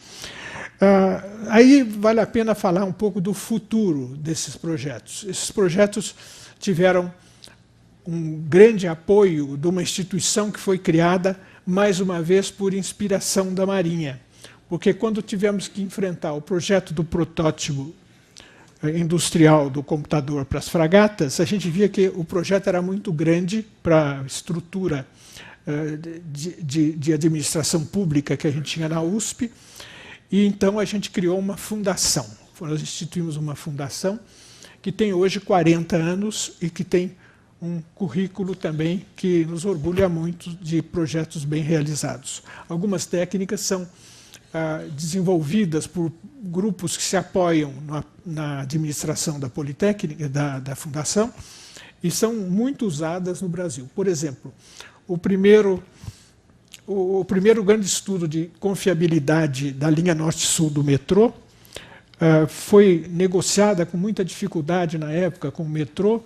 Aí vale a pena falar um pouco do futuro desses projetos. Esses projetos tiveram um grande apoio de uma instituição que foi criada, mais uma vez, por inspiração da Marinha. Porque quando tivemos que enfrentar o projeto do protótipo industrial do computador para as fragatas, a gente via que o projeto era muito grande para a estrutura de administração pública que a gente tinha na USP, e então a gente criou uma fundação. Nós instituímos uma fundação que tem hoje 40 anos e que tem um currículo também que nos orgulha muito de projetos bem realizados. Algumas técnicas são desenvolvidas por grupos que se apoiam na administração da Politécnica, da Fundação, e são muito usadas no Brasil. Por exemplo, o primeiro grande estudo de confiabilidade da linha norte-sul do metrô foi negociada com muita dificuldade na época com o metrô,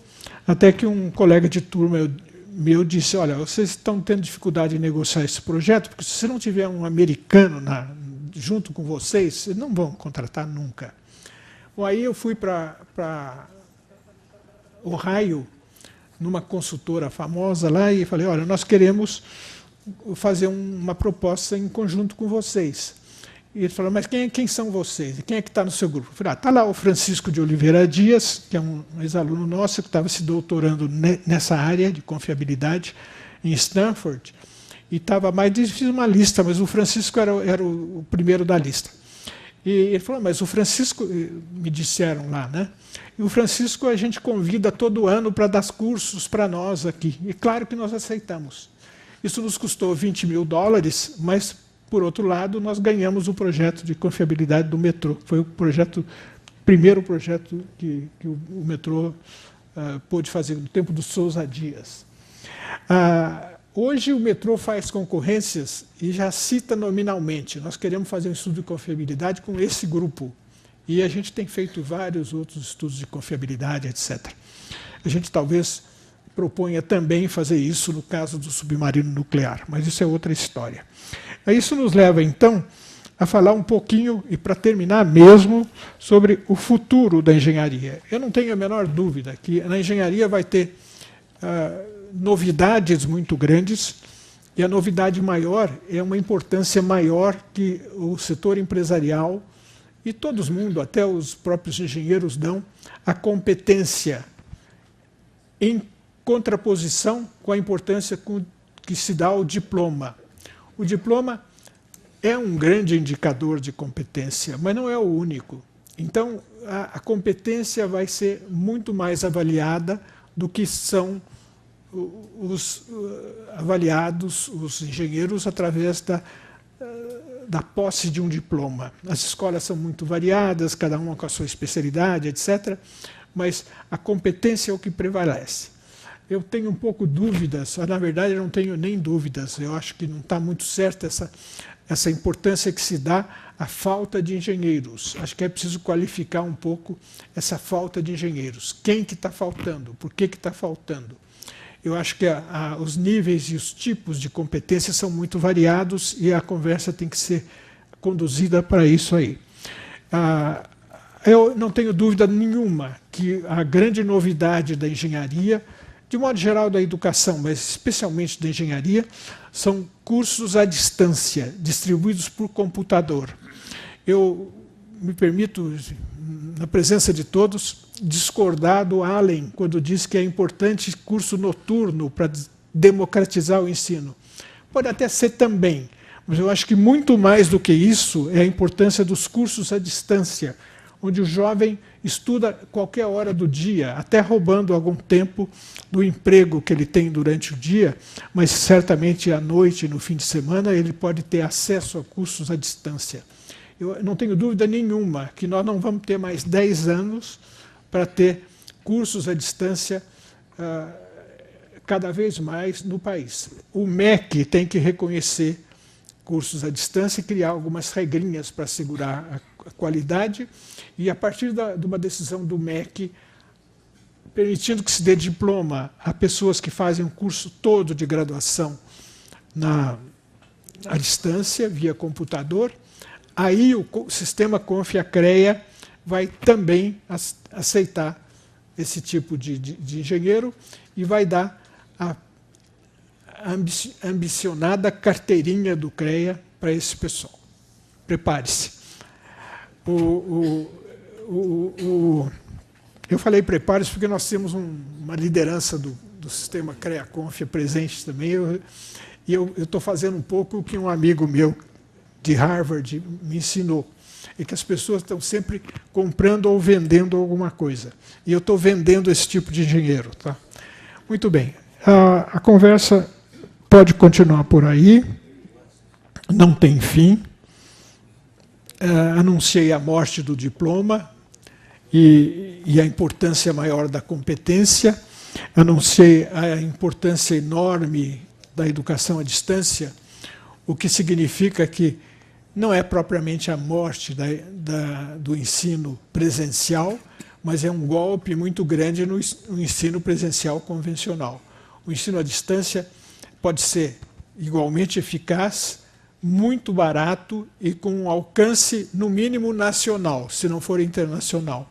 até que um colega de turma meu disse: olha, vocês estão tendo dificuldade em negociar esse projeto, porque se você não tiver um americano junto com vocês não vão contratar nunca. Bom, aí eu fui para Ohio, numa consultora famosa lá, e falei: olha, nós queremos fazer uma proposta em conjunto com vocês. E ele falou: mas quem são vocês? Quem é que está no seu grupo? Eu falei: está lá o Francisco de Oliveira Dias, que é um ex-aluno nosso, que estava se doutorando nessa área de confiabilidade em Stanford, e estava mais, fiz uma lista, mas o Francisco era o primeiro da lista. E ele falou: mas o Francisco, me disseram lá, né? E o Francisco a gente convida todo ano para dar cursos para nós aqui. E claro que nós aceitamos. Isso nos custou $20 mil, mas, por outro lado, nós ganhamos o projeto de confiabilidade do metrô. Foi o primeiro projeto que o metrô pôde fazer no tempo do Souza Dias. Hoje o metrô faz concorrências e já cita nominalmente: nós queremos fazer um estudo de confiabilidade com esse grupo. E a gente tem feito vários outros estudos de confiabilidade, etc. A gente talvez proponha também fazer isso no caso do submarino nuclear, mas isso é outra história. Isso nos leva, então, a falar um pouquinho, e para terminar mesmo, sobre o futuro da engenharia. Eu não tenho a menor dúvida que na engenharia vai ter novidades muito grandes, e a novidade maior é uma importância maior que o setor empresarial e todo mundo, até os próprios engenheiros, dão à competência, em contraposição com a importância que se dá ao diploma. O diploma é um grande indicador de competência, mas não é o único. Então, a competência vai ser muito mais avaliada do que são os avaliados, os engenheiros, através da posse de um diploma. As escolas são muito variadas, cada uma com a sua especialidade, etc., mas a competência é o que prevalece. Eu tenho um pouco dúvidas, na verdade eu não tenho nem dúvidas, eu acho que não está muito certa essa importância que se dá à falta de engenheiros. Acho que é preciso qualificar um pouco essa falta de engenheiros. Quem que está faltando? Por que está faltando? Eu acho que os níveis e os tipos de competência são muito variados e a conversa tem que ser conduzida para isso aí. Eu não tenho dúvida nenhuma que a grande novidade da engenharia, de modo geral da educação, mas especialmente da engenharia, são cursos à distância, distribuídos por computador. Eu me permito, na presença de todos, discordar do Allen, quando diz que é importante curso noturno para democratizar o ensino. Pode até ser também, mas eu acho que muito mais do que isso é a importância dos cursos à distância, onde o jovem estuda qualquer hora do dia, até roubando algum tempo do emprego que ele tem durante o dia, mas certamente à noite, no fim de semana, ele pode ter acesso a cursos à distância. Eu não tenho dúvida nenhuma que nós não vamos ter mais 10 anos para ter cursos à distância cada vez mais no país. O MEC tem que reconhecer cursos à distância e criar algumas regrinhas para assegurar a qualidade, e a partir de uma decisão do MEC, permitindo que se dê diploma a pessoas que fazem um curso todo de graduação à distância, via computador, aí o sistema Confia-CREA vai também aceitar esse tipo de engenheiro e vai dar a ambicionada carteirinha do CREA para esse pessoal. Prepare-se. Eu falei prepare-se porque nós temos uma liderança do sistema CREA-Confia presente também, e eu estou fazendo um pouco o que um amigo meu de Harvard me ensinou, é que as pessoas estão sempre comprando ou vendendo alguma coisa. E eu estou vendendo esse tipo de engenheiro. Tá? Muito bem. A conversa pode continuar por aí, não tem fim. Anunciei a morte do diploma e a importância maior da competência. Anunciei a importância enorme da educação à distância, o que significa que não é propriamente a morte do ensino presencial, mas é um golpe muito grande no ensino presencial convencional. O ensino à distância pode ser igualmente eficaz, muito barato e com um alcance, no mínimo, nacional, se não for internacional.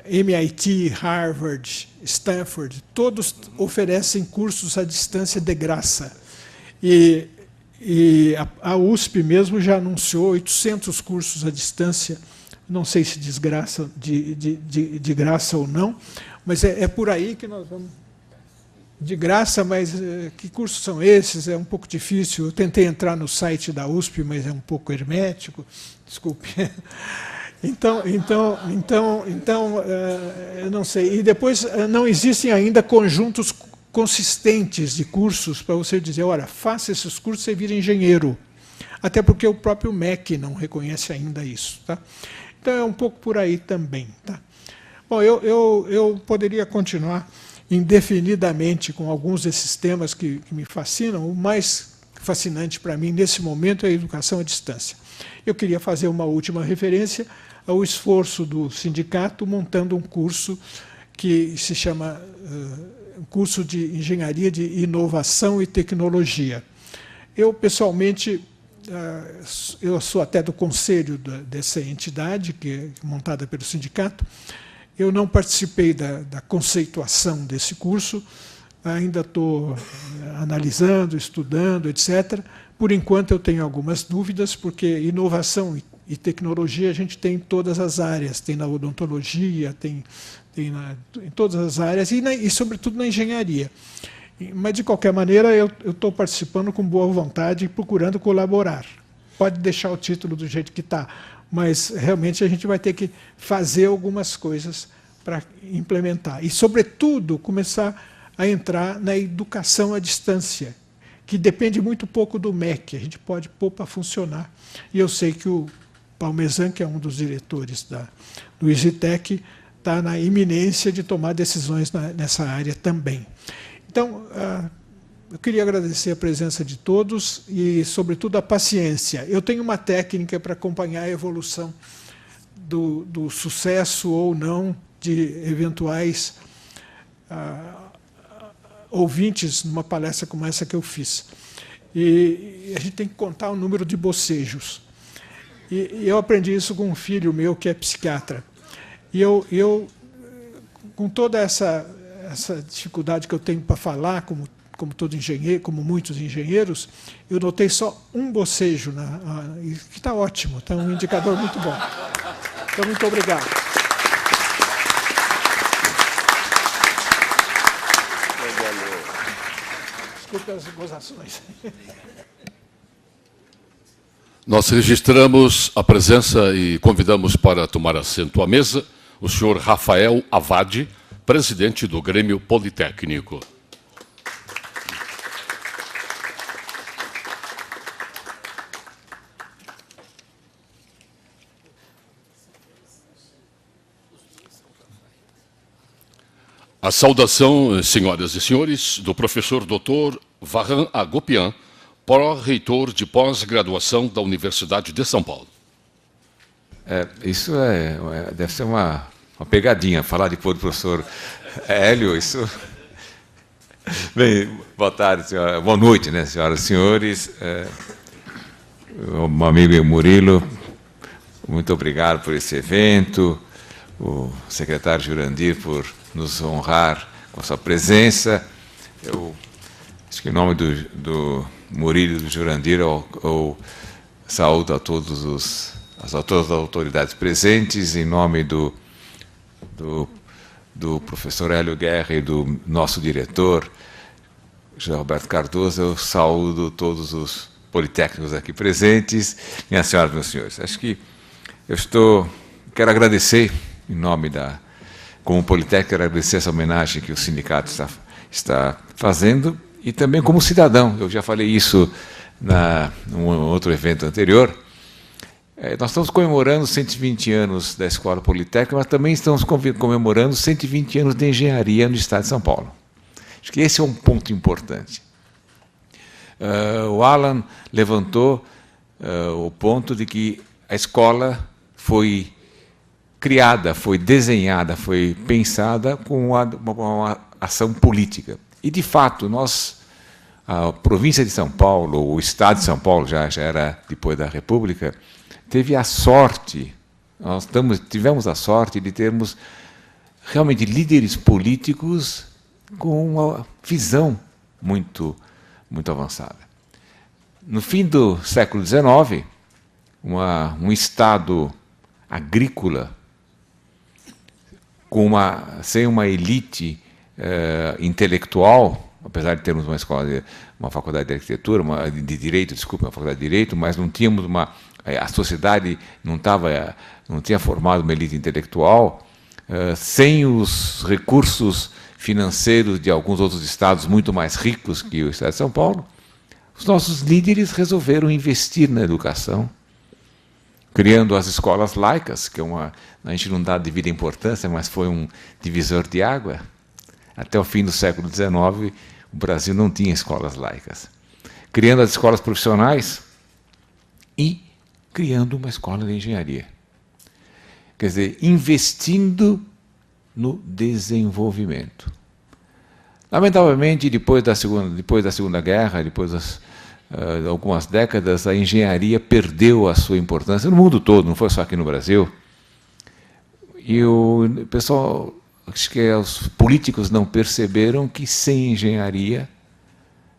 MIT, Harvard, Stanford, todos oferecem cursos à distância de graça. E a USP mesmo já anunciou 800 cursos à distância, não sei se de graça ou não, mas é por aí que nós vamos. De graça, mas que cursos são esses? É um pouco difícil. Eu tentei entrar no site da USP, mas é um pouco hermético. Desculpe. Então, eu não sei. E depois, não existem ainda conjuntos consistentes de cursos para você dizer, olha, faça esses cursos e vira engenheiro. Até porque o próprio MEC não reconhece ainda isso. Tá? Então, é um pouco por aí também. Tá? Bom, eu poderia continuar indefinidamente com alguns desses temas que me fascinam. O mais fascinante para mim, nesse momento, é a educação à distância. Eu queria fazer uma última referência ao esforço do sindicato montando um curso que se chama curso de Engenharia de Inovação e Tecnologia. Eu, pessoalmente, eu sou até do conselho dessa entidade, que é montada pelo sindicato. Eu não participei da conceituação desse curso, ainda estou analisando, estudando, etc. Por enquanto, eu tenho algumas dúvidas, porque inovação e tecnologia a gente tem em todas as áreas, tem na odontologia, tem em todas as áreas, e sobretudo na engenharia. Mas, de qualquer maneira, eu estou participando com boa vontade e procurando colaborar. Pode deixar o título do jeito que está, mas, realmente, a gente vai ter que fazer algumas coisas para implementar. E, sobretudo, começar a entrar na educação à distância, que depende muito pouco do MEC. A gente pode pôr para funcionar. E eu sei que o Parmesan, que é um dos diretores do EasyTech, está na iminência de tomar decisões nessa área também. Então, eu queria agradecer a presença de todos e, sobretudo, a paciência. Eu tenho uma técnica para acompanhar a evolução do sucesso ou não de eventuais ouvintes numa palestra como essa que eu fiz. E a gente tem que contar o número de bocejos. E eu aprendi isso com um filho meu que é psiquiatra. E eu com toda essa dificuldade que eu tenho para falar, como todo engenheiro, como muitos engenheiros, eu notei só um bocejo, que está ótimo, está um indicador muito bom. Então, muito obrigado. Desculpe as gozações. Nós registramos a presença e convidamos para tomar assento à mesa o senhor Rafael Avade, presidente do Grêmio Politécnico. A saudação, senhoras e senhores, do professor Dr. Varran Agopian, pró-reitor de pós-graduação da Universidade de São Paulo. Isso deve ser uma pegadinha, falar depois do professor Hélio. Isso. Bem, boa tarde, senhora. Boa noite, né, senhoras e senhores. Meu amigo Murilo, muito obrigado por esse evento. O secretário Jurandir por nos honrar com a sua presença. Eu acho que em nome do Murilo e do Jurandir, eu saúdo a todas as autoridades presentes, em nome do professor Hélio Guerra e do nosso diretor, José Roberto Cardoso. Eu saúdo todos os politécnicos aqui presentes, minhas senhoras e meus senhores. Acho que quero agradecer, em nome como politécnico, quero agradecer essa homenagem que o sindicato está fazendo, e também como cidadão. Eu já falei isso num outro evento anterior. Nós estamos comemorando 120 anos da Escola Politécnica, mas também estamos comemorando 120 anos de engenharia no Estado de São Paulo. Acho que esse é um ponto importante. O Alan levantou o ponto de que a escola foi criada, foi desenhada, foi pensada com uma ação política. E, de fato, a província de São Paulo, o Estado de São Paulo, já era depois da República, teve a sorte, tivemos a sorte de termos realmente líderes políticos com uma visão muito, muito avançada. No fim do século XIX, um Estado agrícola, sem uma elite intelectual, apesar de termos uma faculdade de arquitetura, de direito, desculpa, uma faculdade de direito, mas não tínhamos a sociedade não tinha formado uma elite intelectual, sem os recursos financeiros de alguns outros estados muito mais ricos que o Estado de São Paulo. Os nossos líderes resolveram investir na educação, criando as escolas laicas, que a gente não dá devida importância, mas foi um divisor de água. Até o fim do século XIX, o Brasil não tinha escolas laicas. Criando as escolas profissionais e criando uma escola de engenharia. Quer dizer, investindo no desenvolvimento. Lamentavelmente, depois da Segunda Guerra, depois algumas décadas, a engenharia perdeu a sua importância no mundo todo, não foi só aqui no Brasil. E o pessoal, acho que os políticos não perceberam que sem engenharia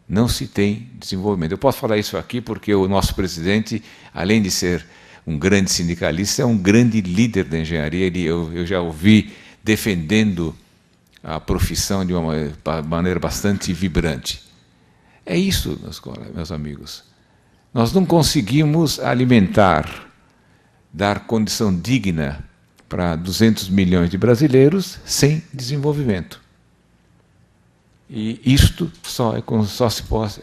não se tem desenvolvimento. Eu posso falar isso aqui porque o nosso presidente, além de ser um grande sindicalista, é um grande líder da engenharia. Eu já ouvi defendendo a profissão de uma maneira bastante vibrante. É isso, meus amigos. Nós não conseguimos alimentar, dar condição digna para 200 milhões de brasileiros sem desenvolvimento. E isto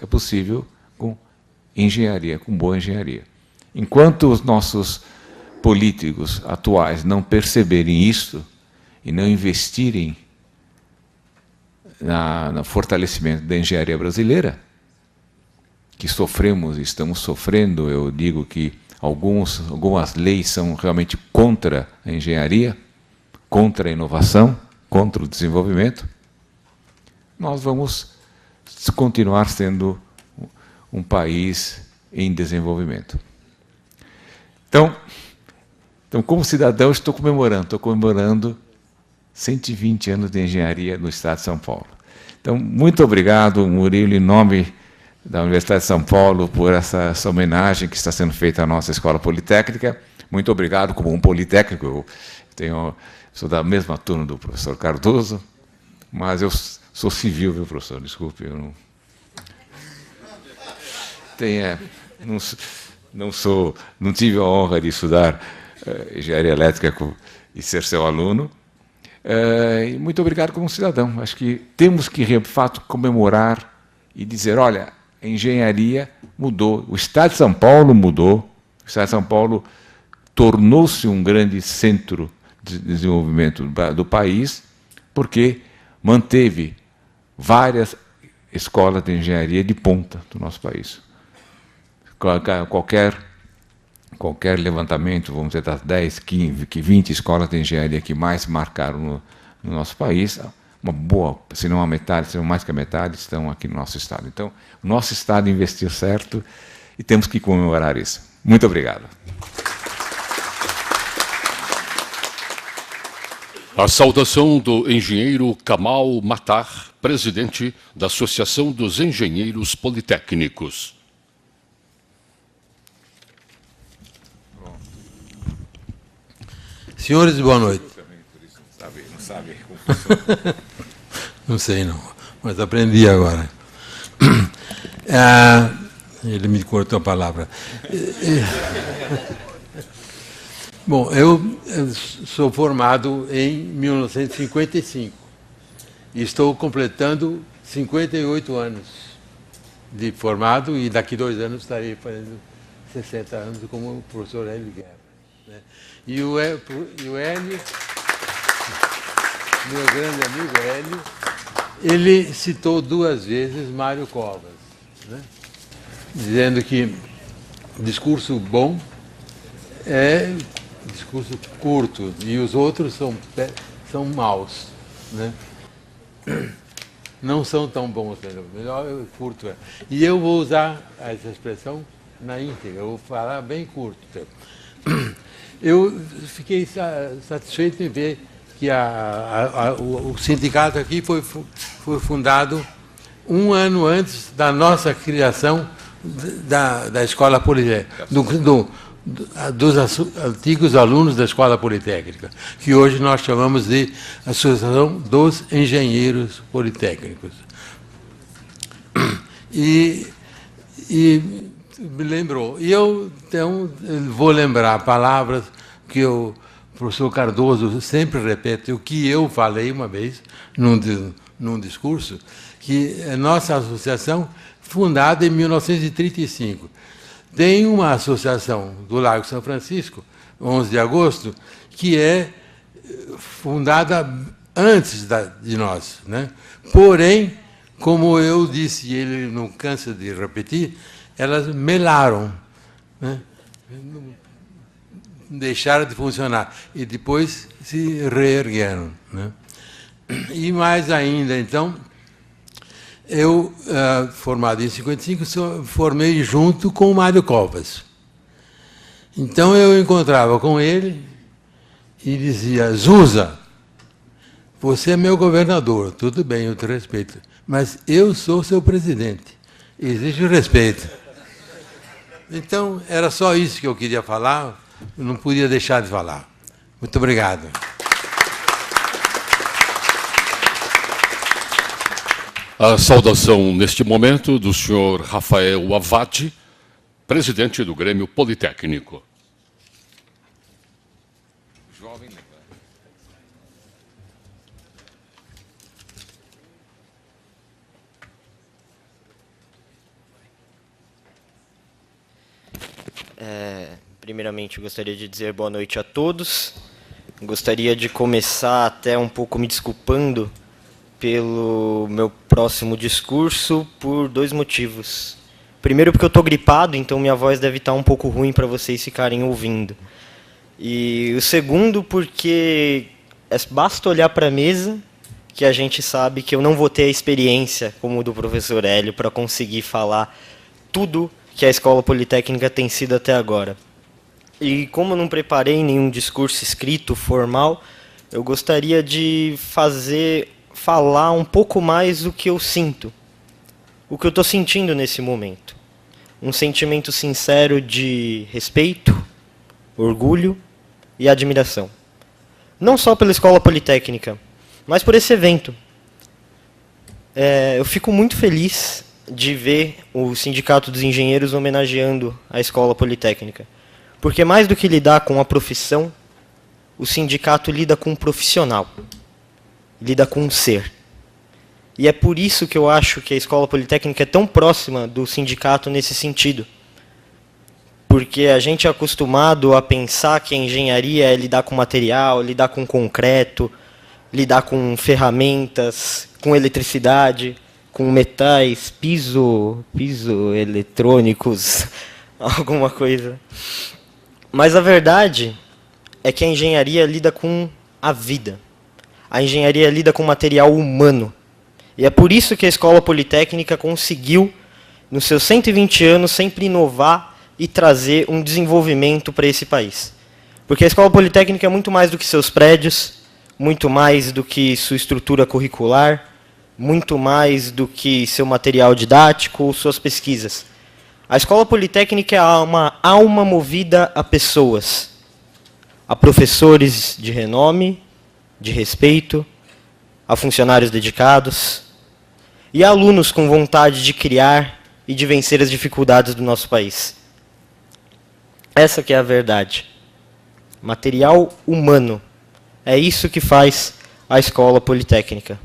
é possível com engenharia, com boa engenharia. Enquanto os nossos políticos atuais não perceberem isto e não investirem no fortalecimento da engenharia brasileira, que estamos sofrendo, eu digo que algumas leis são realmente contra a engenharia, contra a inovação, contra o desenvolvimento, nós vamos continuar sendo um país em desenvolvimento. Então, como cidadão, estou comemorando 120 anos de engenharia no Estado de São Paulo. Então, muito obrigado, Murilo, em nome da Universidade de São Paulo, por essa homenagem que está sendo feita à nossa Escola Politécnica. Muito obrigado, como um politécnico. Sou da mesma turma do professor Cardoso, mas eu sou civil, viu, professor? Desculpe, eu não tive a honra de estudar engenharia elétrica e ser seu aluno. Muito obrigado como cidadão. Acho que temos que, de fato, comemorar e dizer, olha, a engenharia mudou, o Estado de São Paulo mudou, o Estado de São Paulo tornou-se um grande centro de desenvolvimento do país, porque manteve várias escolas de engenharia de ponta do nosso país. Qualquer levantamento, vamos dizer, das 10, 15, 20 escolas de engenharia que mais marcaram no nosso país, uma boa, se não a metade, se não mais que a metade, estão aqui no nosso Estado. Então, o nosso Estado investiu certo e temos que comemorar isso. Muito obrigado. A saudação do engenheiro Kamal Matar, presidente da Associação dos Engenheiros Politécnicos. Senhores, boa noite. Não sabe como funciona. Não sei, não, mas aprendi agora. Ele me cortou a palavra. Bom, eu sou formado em 1955 e estou completando 58 anos de formado e daqui 2 anos estarei fazendo 60 anos como professor Hélio Guerra, né? E o Hélio, meu grande amigo Hélio, ele citou 2 vezes Mário Covas, né? Dizendo que discurso bom é discurso curto e os outros são maus, né? Não são tão bons, melhor curto. E eu vou usar essa expressão na íntegra, eu vou falar bem curto. Eu fiquei satisfeito em ver que o sindicato aqui foi fundado 1 ano antes da nossa criação da Escola Politécnica, dos antigos alunos da Escola Politécnica, que hoje nós chamamos de Associação dos Engenheiros Politécnicos. E me lembrou. E eu, então, vou lembrar palavras que o professor Cardoso sempre repete, o que eu falei uma vez num discurso, que a nossa associação, fundada em 1935, tem uma associação do Largo São Francisco, 11 de agosto, que é fundada antes de nós, né? Porém, como eu disse, e ele não cansa de repetir, elas melaram, né? Deixaram de funcionar e depois se reergueram, né? E mais ainda, então, Eu, formado em 55, formei junto com o Mário Covas. Então, eu encontrava com ele e dizia: Zusa, você é meu governador, tudo bem, eu te respeito, mas eu sou seu presidente, exige respeito. Então, era só isso que eu queria falar, eu não podia deixar de falar. Muito obrigado. A saudação, neste momento, do senhor Rafael Avati, presidente do Grêmio Politécnico. Primeiramente, eu gostaria de dizer boa noite a todos. Gostaria de começar até um pouco me desculpando pelo meu próximo discurso por 2 motivos. Primeiro, porque eu estou gripado, então minha voz deve estar um pouco ruim para vocês ficarem ouvindo. E o segundo, porque basta olhar para a mesa que a gente sabe que eu não vou ter a experiência como o do professor Hélio para conseguir falar tudo que a Escola Politécnica tem sido até agora. E como eu não preparei nenhum discurso escrito, formal, eu gostaria de falar um pouco mais do que eu sinto, o que eu estou sentindo nesse momento. Um sentimento sincero de respeito, orgulho e admiração. Não só pela Escola Politécnica, mas por esse evento. Eu fico muito feliz de ver o Sindicato dos Engenheiros homenageando a Escola Politécnica. Porque mais do que lidar com a profissão, o sindicato lida com um profissional, lida com um ser. E é por isso que eu acho que a Escola Politécnica é tão próxima do sindicato nesse sentido. Porque a gente é acostumado a pensar que a engenharia é lidar com material, lidar com concreto, lidar com ferramentas, com eletricidade, com metais, piso eletrônicos, alguma coisa. Mas a verdade é que a engenharia lida com a vida. A engenharia lida com material humano. E é por isso que a Escola Politécnica conseguiu, nos seus 120 anos, sempre inovar e trazer um desenvolvimento para esse país. Porque a Escola Politécnica é muito mais do que seus prédios, muito mais do que sua estrutura curricular, muito mais do que seu material didático ou suas pesquisas. A Escola Politécnica é uma alma movida a pessoas, a professores de renome, de respeito, a funcionários dedicados e a alunos com vontade de criar e de vencer as dificuldades do nosso país. Essa que é a verdade. Material humano. É isso que faz a Escola Politécnica.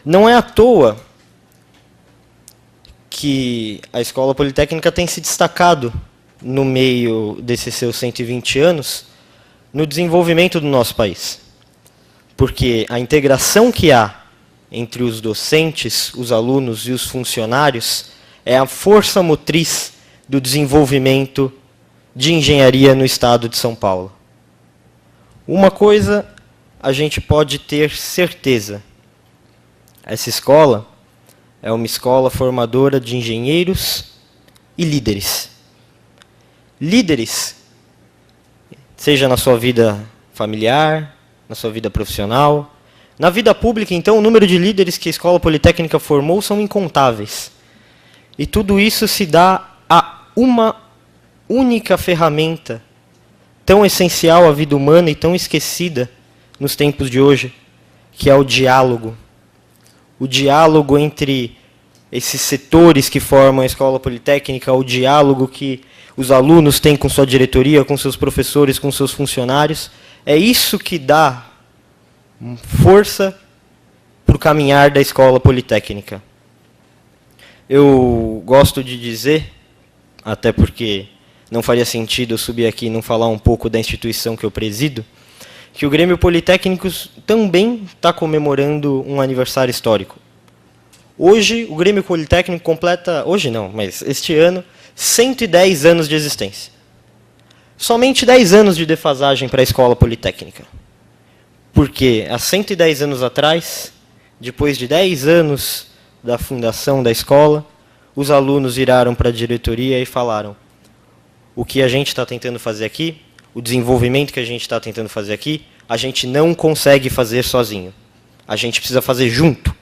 Não é à toa que a Escola Politécnica tem se destacado no meio desses seus 120 anos no desenvolvimento do nosso país. Porque a integração que há entre os docentes, os alunos e os funcionários é a força motriz do desenvolvimento de engenharia no estado de São Paulo. Uma coisa a gente pode ter certeza: essa escola é uma escola formadora de engenheiros e líderes. Líderes, seja na sua vida familiar, na sua vida profissional, na vida pública. Então, o número de líderes que a Escola Politécnica formou são incontáveis. E tudo isso se dá a uma única ferramenta tão essencial à vida humana e tão esquecida nos tempos de hoje, que é o diálogo. O diálogo entre esses setores que formam a Escola Politécnica, o diálogo que os alunos têm com sua diretoria, com seus professores, com seus funcionários, é isso que dá força para o caminhar da Escola Politécnica. Eu gosto de dizer, até porque não faria sentido eu subir aqui e não falar um pouco da instituição que eu presido, que o Grêmio Politécnico também está comemorando um aniversário histórico. Hoje, o Grêmio Politécnico completa, hoje não, mas este ano, 110 anos de existência. Somente 10 anos de defasagem para a Escola Politécnica. Porque há 110 anos atrás, depois de 10 anos da fundação da escola, os alunos viraram para a diretoria e falaram: o que a gente está tentando fazer aqui, o desenvolvimento que a gente está tentando fazer aqui, a gente não consegue fazer sozinho. A gente precisa fazer junto.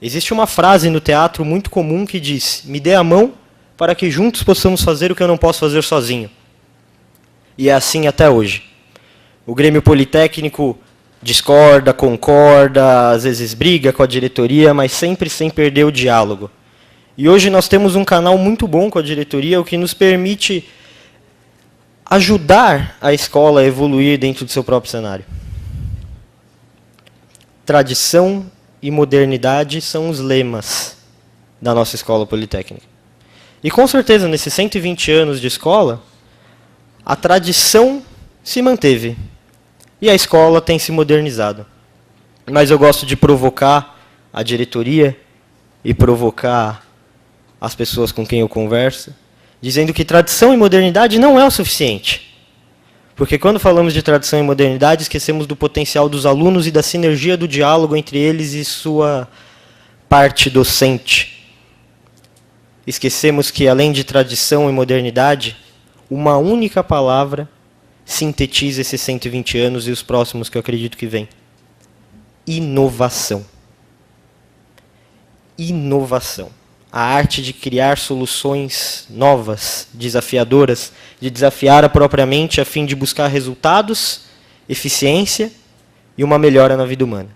Existe uma frase no teatro muito comum que diz: me dê a mão para que juntos possamos fazer o que eu não posso fazer sozinho. E é assim até hoje. O Grêmio Politécnico discorda, concorda, às vezes briga com a diretoria, mas sempre sem perder o diálogo. E hoje nós temos um canal muito bom com a diretoria, o que nos permite ajudar a escola a evoluir dentro do seu próprio cenário. Tradição e modernidade são os lemas da nossa escola politécnica. E com certeza, nesses 120 anos de escola, a tradição se manteve e a escola tem se modernizado. Mas eu gosto de provocar a diretoria e provocar as pessoas com quem eu converso, dizendo que tradição e modernidade não é o suficiente. Porque quando falamos de tradição e modernidade, esquecemos do potencial dos alunos e da sinergia do diálogo entre eles e sua parte docente. Esquecemos que, além de tradição e modernidade, uma única palavra sintetiza esses 120 anos e os próximos que eu acredito que vêm: inovação. Inovação. A arte de criar soluções novas, desafiadoras, de desafiar a própria mente a fim de buscar resultados, eficiência e uma melhora na vida humana.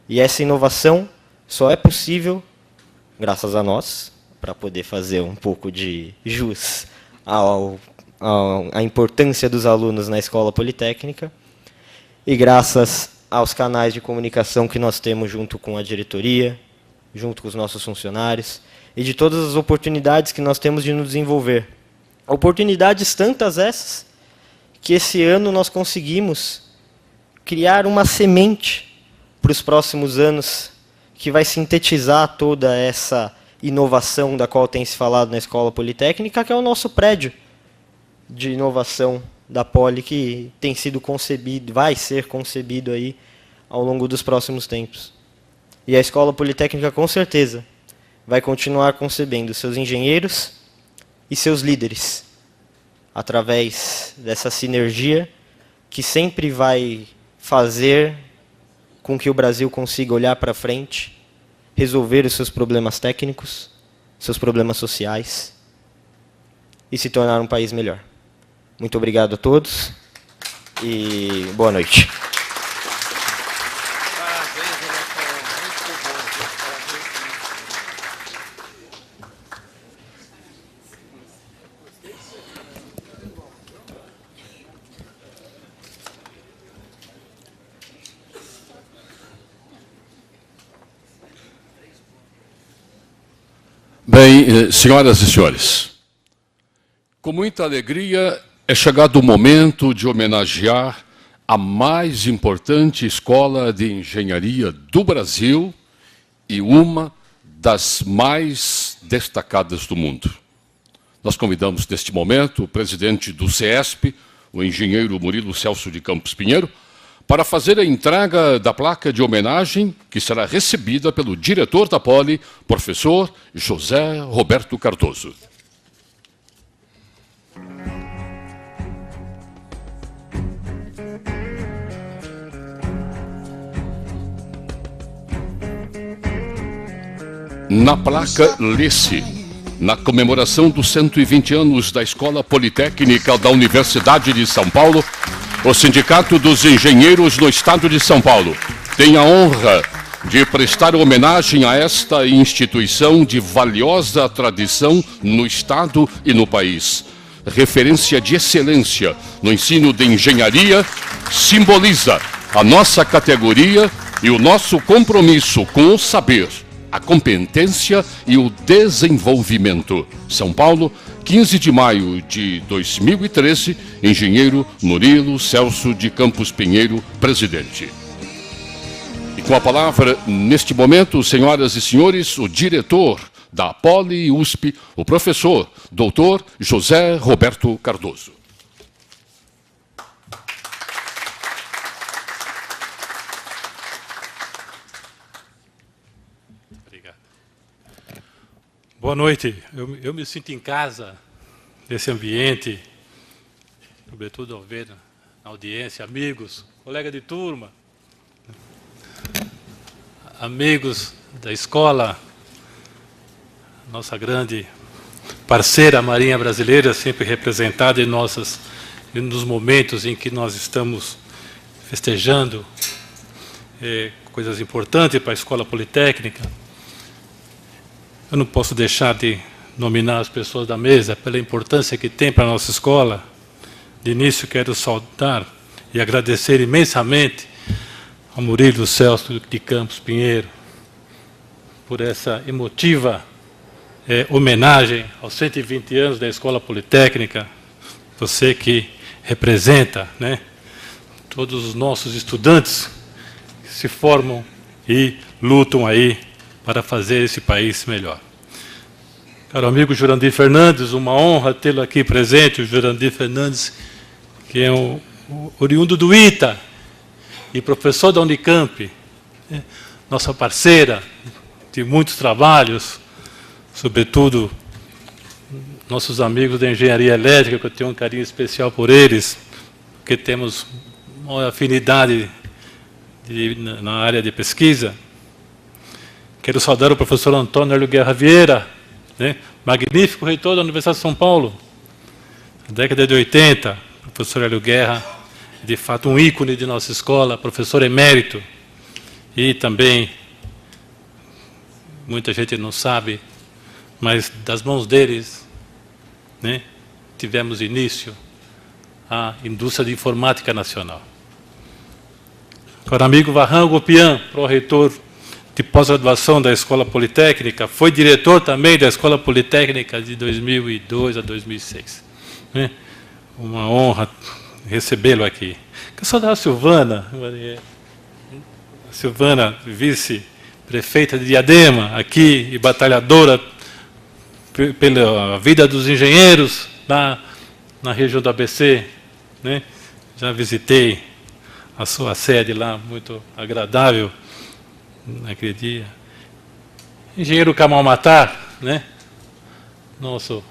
E essa inovação só é possível graças a nós, para poder fazer um pouco de jus à importância dos alunos na escola politécnica, e graças aos canais de comunicação que nós temos junto com a diretoria, junto com os nossos funcionários, e de todas as oportunidades que nós temos de nos desenvolver. Oportunidades tantas essas, que esse ano nós conseguimos criar uma semente para os próximos anos, que vai sintetizar toda essa inovação da qual tem se falado na Escola Politécnica, que é o nosso prédio de inovação da Poli, que tem sido concebido, vai ser concebido aí ao longo dos próximos tempos. E a Escola Politécnica, com certeza, vai continuar concebendo seus engenheiros e seus líderes, através dessa sinergia que sempre vai fazer com que o Brasil consiga olhar para frente, resolver os seus problemas técnicos, seus problemas sociais e se tornar um país melhor. Muito obrigado a todos e boa noite. Bem, senhoras e senhores, com muita alegria é chegado o momento de homenagear a mais importante escola de engenharia do Brasil e uma das mais destacadas do mundo. Nós convidamos neste momento o presidente do CESP, o engenheiro Murilo Celso de Campos Pinheiro, para fazer a entrega da placa de homenagem que será recebida pelo diretor da Poli, professor José Roberto Cardoso. Na placa lê-se: na comemoração dos 120 anos da Escola Politécnica da Universidade de São Paulo, o Sindicato dos Engenheiros do Estado de São Paulo tem a honra de prestar homenagem a esta instituição de valiosa tradição no Estado e no país. Referência de excelência no ensino de engenharia, simboliza a nossa categoria e o nosso compromisso com o saber, a competência e o desenvolvimento. São Paulo, 15 de maio de 2013, engenheiro Murilo Celso de Campos Pinheiro, presidente. E com a palavra, neste momento, senhoras e senhores, o diretor da Poli USP, o professor, doutor José Roberto Cardoso. Obrigado. Boa noite. Eu me sinto em casa, nesse ambiente, sobretudo ao ver na audiência, amigos, colega de turma, amigos da escola, nossa grande parceira Marinha Brasileira, sempre representada nos momentos em que nós estamos festejando coisas importantes para a Escola Politécnica. Eu não posso deixar de nominar as pessoas da mesa pela importância que tem para a nossa escola. De início, quero saudar e agradecer imensamente ao Murilo Celso de Campos Pinheiro por essa emotiva homenagem aos 120 anos da Escola Politécnica. Você que representa, né, todos os nossos estudantes que se formam e lutam aí para fazer esse país melhor. Caro amigo Jurandir Fernandes, uma honra tê-lo aqui presente, o Jurandir Fernandes, que é oriundo do ITA e professor da Unicamp, né, nossa parceira de muitos trabalhos, sobretudo nossos amigos da engenharia elétrica, que eu tenho um carinho especial por eles, porque temos uma afinidade na área de pesquisa. Quero saudar o professor Antônio Hélio Guerra Vieira, né, magnífico reitor da Universidade de São Paulo, na década de 80. O professor Hélio Guerra é, de fato, um ícone de nossa escola, professor emérito, e também, muita gente não sabe, mas das mãos deles, né, tivemos início a indústria de informática nacional. Caro amigo Varran Gopian, pró-reitor de pós-graduação da Escola Politécnica, foi diretor também da Escola Politécnica de 2002 a 2006. Né? Uma honra recebê-lo aqui. Quero saudar a Silvana, vice-prefeita de Diadema, aqui, e batalhadora pela vida dos engenheiros na região do ABC. Né? Já visitei a sua sede lá, muito agradável naquele dia. Engenheiro Kamal Matar, né? Nosso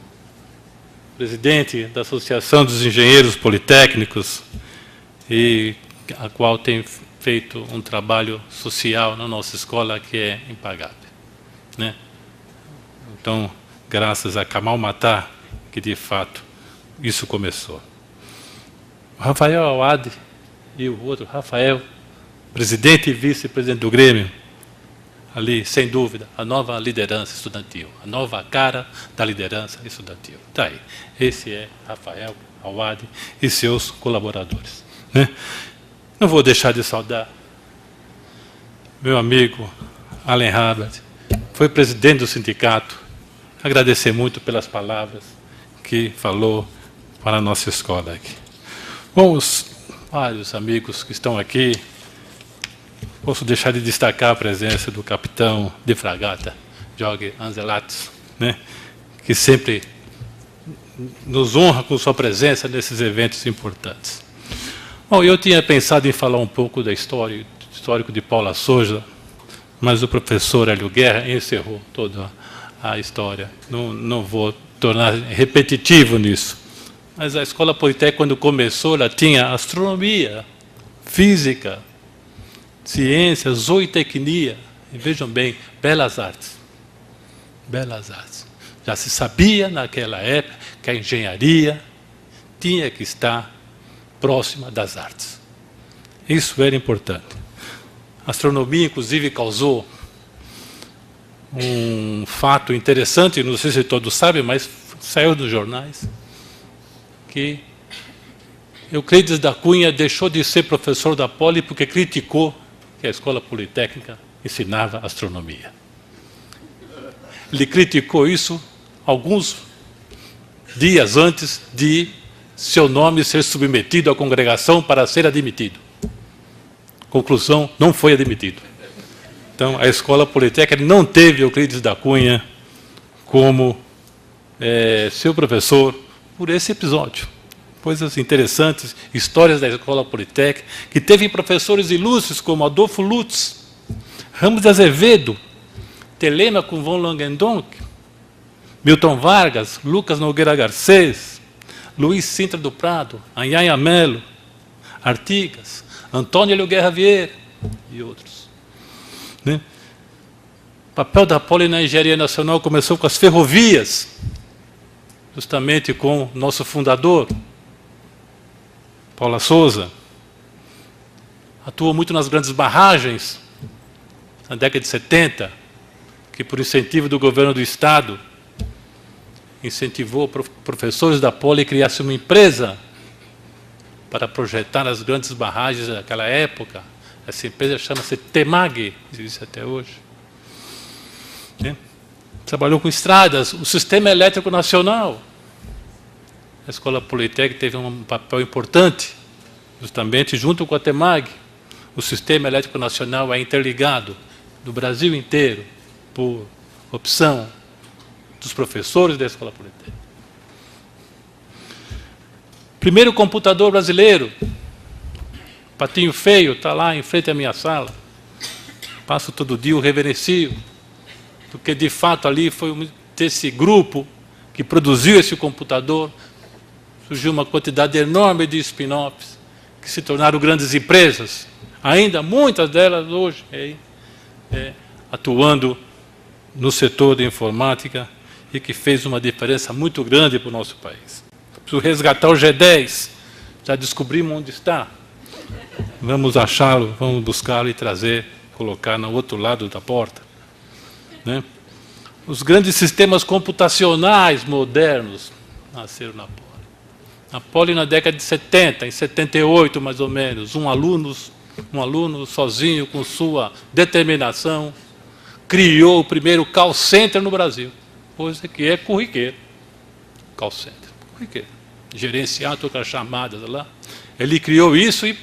presidente da Associação dos Engenheiros Politécnicos, e a qual tem feito um trabalho social na nossa escola que é impagável. Né? Então, graças a Kamal Matar, que de fato isso começou. O Rafael Awad e o outro, Rafael, presidente e vice-presidente do Grêmio, ali, sem dúvida, a nova liderança estudantil, a nova cara da liderança estudantil. Está aí. Esse é Rafael Awad e seus colaboradores. Né? Não vou deixar de saudar meu amigo Allen Habert, foi presidente do sindicato, agradecer muito pelas palavras que falou para a nossa escola aqui. Bom, os vários amigos que estão aqui, posso deixar de destacar a presença do capitão de fragata, Jorge Anzelatos, né, que sempre nos honra com sua presença nesses eventos importantes. Bom, eu tinha pensado em falar um pouco da histórico de Paula Souza, mas o professor Hélio Guerra encerrou toda a história. Não vou tornar repetitivo nisso. Mas a Escola Politécnica, quando começou, ela tinha astronomia, física, ciências, zootecnia, e vejam bem, belas artes. Belas artes. Já se sabia naquela época que a engenharia tinha que estar próxima das artes. Isso era importante. A astronomia, inclusive, causou um fato interessante, não sei se todos sabem, mas saiu dos jornais, que Euclides da Cunha deixou de ser professor da Poli porque criticou que a Escola Politécnica ensinava astronomia. Ele criticou isso alguns dias antes de seu nome ser submetido à congregação para ser admitido. Conclusão, não foi admitido. Então, a Escola Politécnica não teve Euclides da Cunha como seu professor por esse episódio. Coisas interessantes, histórias da Escola Politécnica, que teve professores ilustres como Adolfo Lutz, Ramos de Azevedo, Telêmaco von Langendonck, Milton Vargas, Lucas Nogueira Garcês, Luiz Sintra do Prado, Anhanha Melo, Artigas, Antônio Hélio Guerra Vieira e outros. Né? O papel da Poli na engenharia nacional começou com as ferrovias, justamente com o nosso fundador, Paula Souza. Atuou muito nas grandes barragens, na década de 70, que por incentivo do governo do Estado, incentivou professores da Poli a criar uma empresa para projetar as grandes barragens daquela época. Essa empresa chama-se TEMAG, existe até hoje. Trabalhou com estradas, o Sistema Elétrico Nacional. A Escola Politécnica teve um papel importante, justamente junto com a TEMAG. O Sistema Elétrico Nacional é interligado do Brasil inteiro, por opção dos professores da Escola Politécnica. Primeiro computador brasileiro, Patinho Feio, está lá em frente à minha sala. Passo todo dia, o reverencio, porque de fato ali foi desse grupo que produziu esse computador, surgiu uma quantidade enorme de spin-offs que se tornaram grandes empresas, ainda muitas delas hoje atuando no setor de informática e que fez uma diferença muito grande para o nosso país. Preciso resgatar o G10, já descobrimos onde está. Vamos achá-lo, vamos buscá-lo e trazer, colocar no outro lado da porta. Né? Os grandes sistemas computacionais modernos nasceram na Poli. A Poli, na década de 70, em 78 mais ou menos, um aluno sozinho, com sua determinação, criou o primeiro call center no Brasil, coisa que é corriqueiro. Call center, corriqueiro. Gerenciar todas as chamadas lá. Ele criou isso e,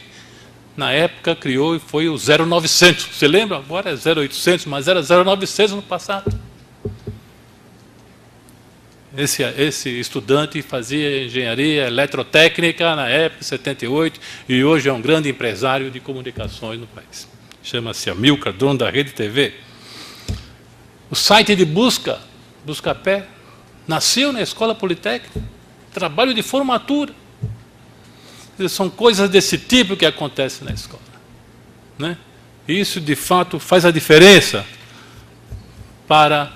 na época, criou e foi o 0900. Você lembra? Agora é 0800, mas era 0900 no passado. Esse estudante fazia engenharia eletrotécnica na época, 78, e hoje é um grande empresário de comunicações no país. Chama-se Amilcar, dono da Rede TV. O site de Buscapé, nasceu na Escola Politécnica, trabalho de formatura. São coisas desse tipo que acontecem na escola. Né? E isso, de fato, faz a diferença para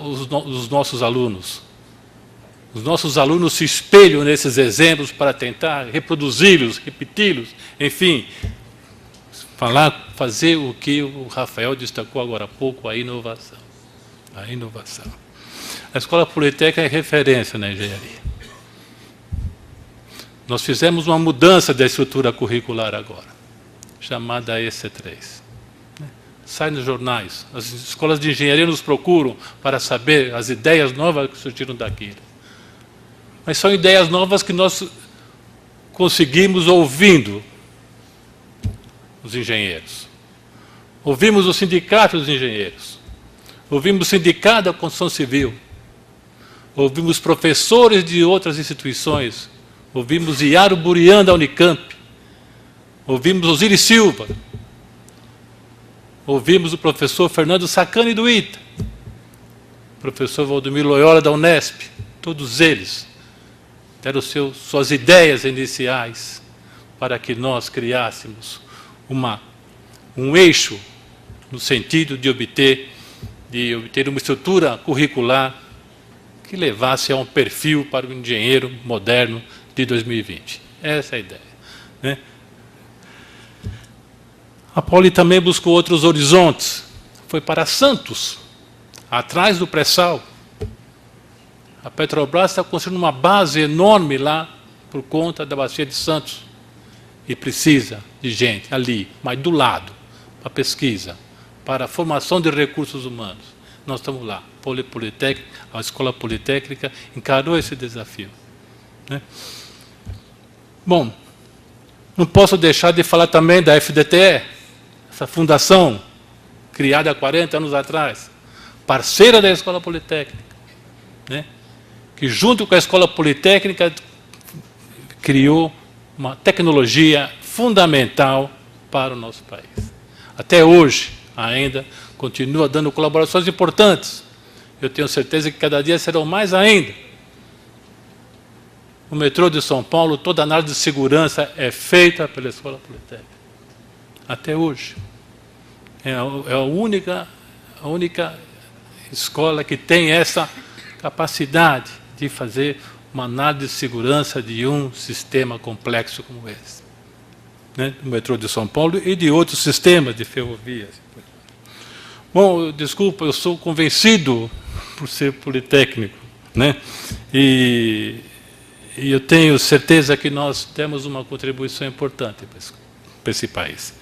os nossos alunos. Os nossos alunos se espelham nesses exemplos para tentar reproduzi-los, repeti-los, enfim, fazer o que o Rafael destacou agora há pouco, a inovação. A inovação. A Escola Politécnica é referência na engenharia. Nós fizemos uma mudança da estrutura curricular agora, chamada EC3. Sai nos jornais, as escolas de engenharia nos procuram para saber as ideias novas que surgiram daquilo. Mas são ideias novas que nós conseguimos ouvindo os engenheiros. Ouvimos o sindicato dos engenheiros. Ouvimos o sindicato da construção civil. Ouvimos professores de outras instituições. Ouvimos Iaro Burian da Unicamp. Ouvimos Osiris Silva. Ouvimos o professor Fernando Sacani do ITA. Professor Valdomiro Loyola da Unesp. Todos eles deram suas ideias iniciais para que nós criássemos um eixo no sentido de obter uma estrutura curricular que levasse a um perfil para o engenheiro moderno de 2020. Essa é a ideia. Né? A Poli também buscou outros horizontes. Foi para Santos, atrás do pré-sal. A Petrobras está construindo uma base enorme lá, por conta da Bacia de Santos. E precisa de gente ali, mas do lado, para pesquisa, para a formação de recursos humanos. Nós estamos lá. Politécnica, a Escola Politécnica encarou esse desafio. Né? Bom, não posso deixar de falar também da FDTE, essa fundação criada há 40 anos atrás, parceira da Escola Politécnica, né? Que junto com a Escola Politécnica criou uma tecnologia fundamental para o nosso país. Até hoje, ainda, continua dando colaborações importantes. eu tenho certeza que cada dia serão mais ainda. O metrô de São Paulo, toda a análise de segurança é feita pela Escola Politécnica. Até hoje. É a única escola que tem essa capacidade de fazer uma análise de segurança de um sistema complexo como esse. Né? Do metrô de São Paulo e de outros sistemas de ferrovias. Bom, desculpa, eu sou convencido por ser politécnico, né? E eu tenho certeza que nós temos uma contribuição importante para esse país.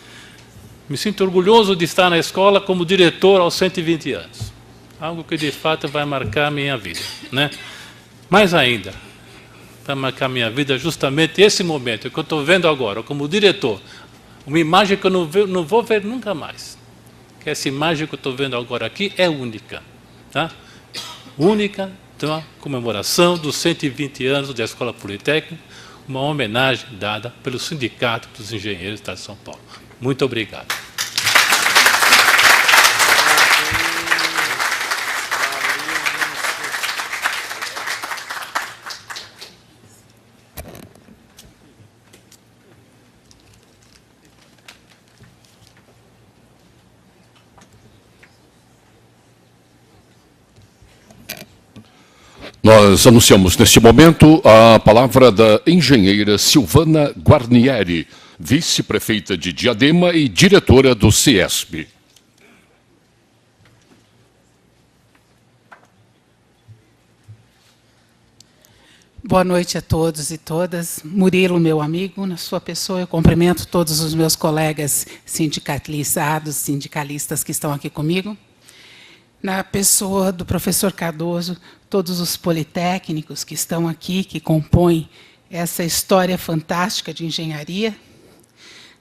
Me sinto orgulhoso de estar na escola como diretor aos 120 anos. Algo que, de fato, vai marcar a minha vida, né? Mais ainda, vai marcar a minha vida justamente esse momento que eu estou vendo agora, como diretor. Uma imagem que eu não vou ver nunca mais. Que essa imagem que eu estou vendo agora aqui é única. Tá? Única da comemoração dos 120 anos da Escola Politécnica, uma homenagem dada pelo Sindicato dos Engenheiros do Estado de São Paulo. Muito obrigado. Nós anunciamos neste momento a palavra da engenheira Silvana Guarnieri, vice-prefeita de Diadema e diretora do CIESP. Boa noite a todos e todas. Murilo, meu amigo, na sua pessoa, eu cumprimento todos os meus colegas sindicalistas que estão aqui comigo. Na pessoa do professor Cardoso, todos os politécnicos que estão aqui, que compõem essa história fantástica de engenharia.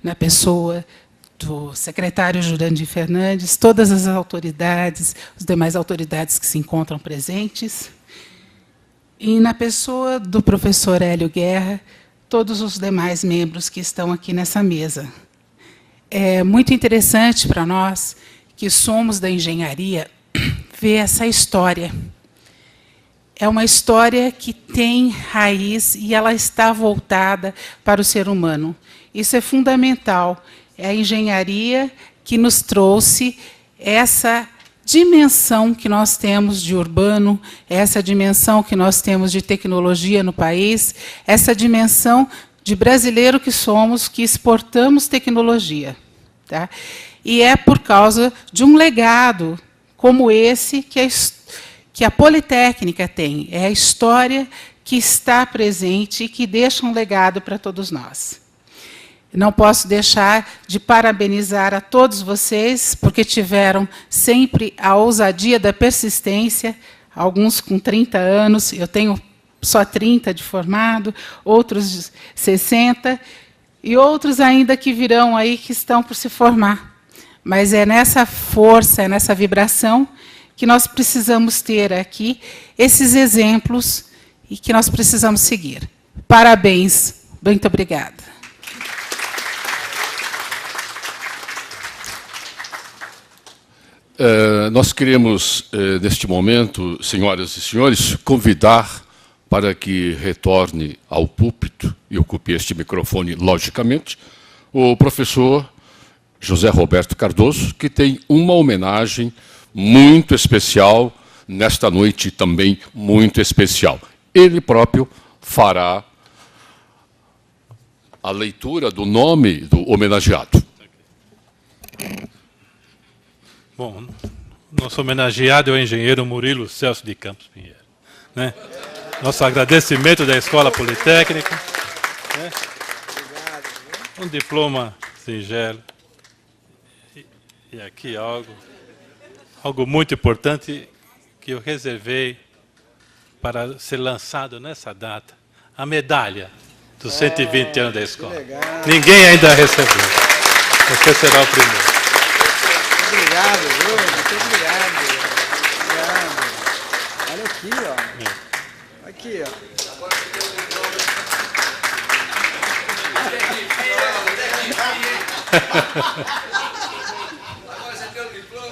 Na pessoa do secretário Jurandir Fernandes, todas as autoridades, as demais autoridades que se encontram presentes. E na pessoa do professor Hélio Guerra, todos os demais membros que estão aqui nessa mesa. É muito interessante para nós, que somos da engenharia, ver essa história. É uma história que tem raiz e ela está voltada para o ser humano. Isso é fundamental. É a engenharia que nos trouxe essa dimensão que nós temos de urbano, essa dimensão que nós temos de tecnologia no país, essa dimensão de brasileiro que somos, que exportamos tecnologia. Tá? E é por causa de um legado como esse que a Politécnica tem. É a história que está presente e que deixa um legado para todos nós. Não posso deixar de parabenizar a todos vocês, porque tiveram sempre a ousadia da persistência, alguns com 30 anos, eu tenho só 30 de formado, outros 60, e outros ainda que virão aí, que estão por se formar. Mas é nessa força, é nessa vibração, que nós precisamos ter aqui esses exemplos e que nós precisamos seguir. Parabéns. Muito obrigada. Nós queremos, neste momento, senhoras e senhores, convidar para que retorne ao púlpito e ocupe este microfone, logicamente, o professor José Roberto Cardoso, que tem uma homenagem muito especial, nesta noite também muito especial. Ele próprio fará a leitura do nome do homenageado. Bom, nosso homenageado é o engenheiro Murilo Celso de Campos Pinheiro. Né? Nosso agradecimento da Escola Politécnica. Né? Um diploma singelo. E aqui algo muito importante que eu reservei para ser lançado nessa data. A medalha dos 120 anos da escola. Ninguém ainda recebeu. Você será o primeiro. Obrigado, viu? Muito obrigado. Olha aqui, ó. Aqui, ó. Agora você tem o diploma.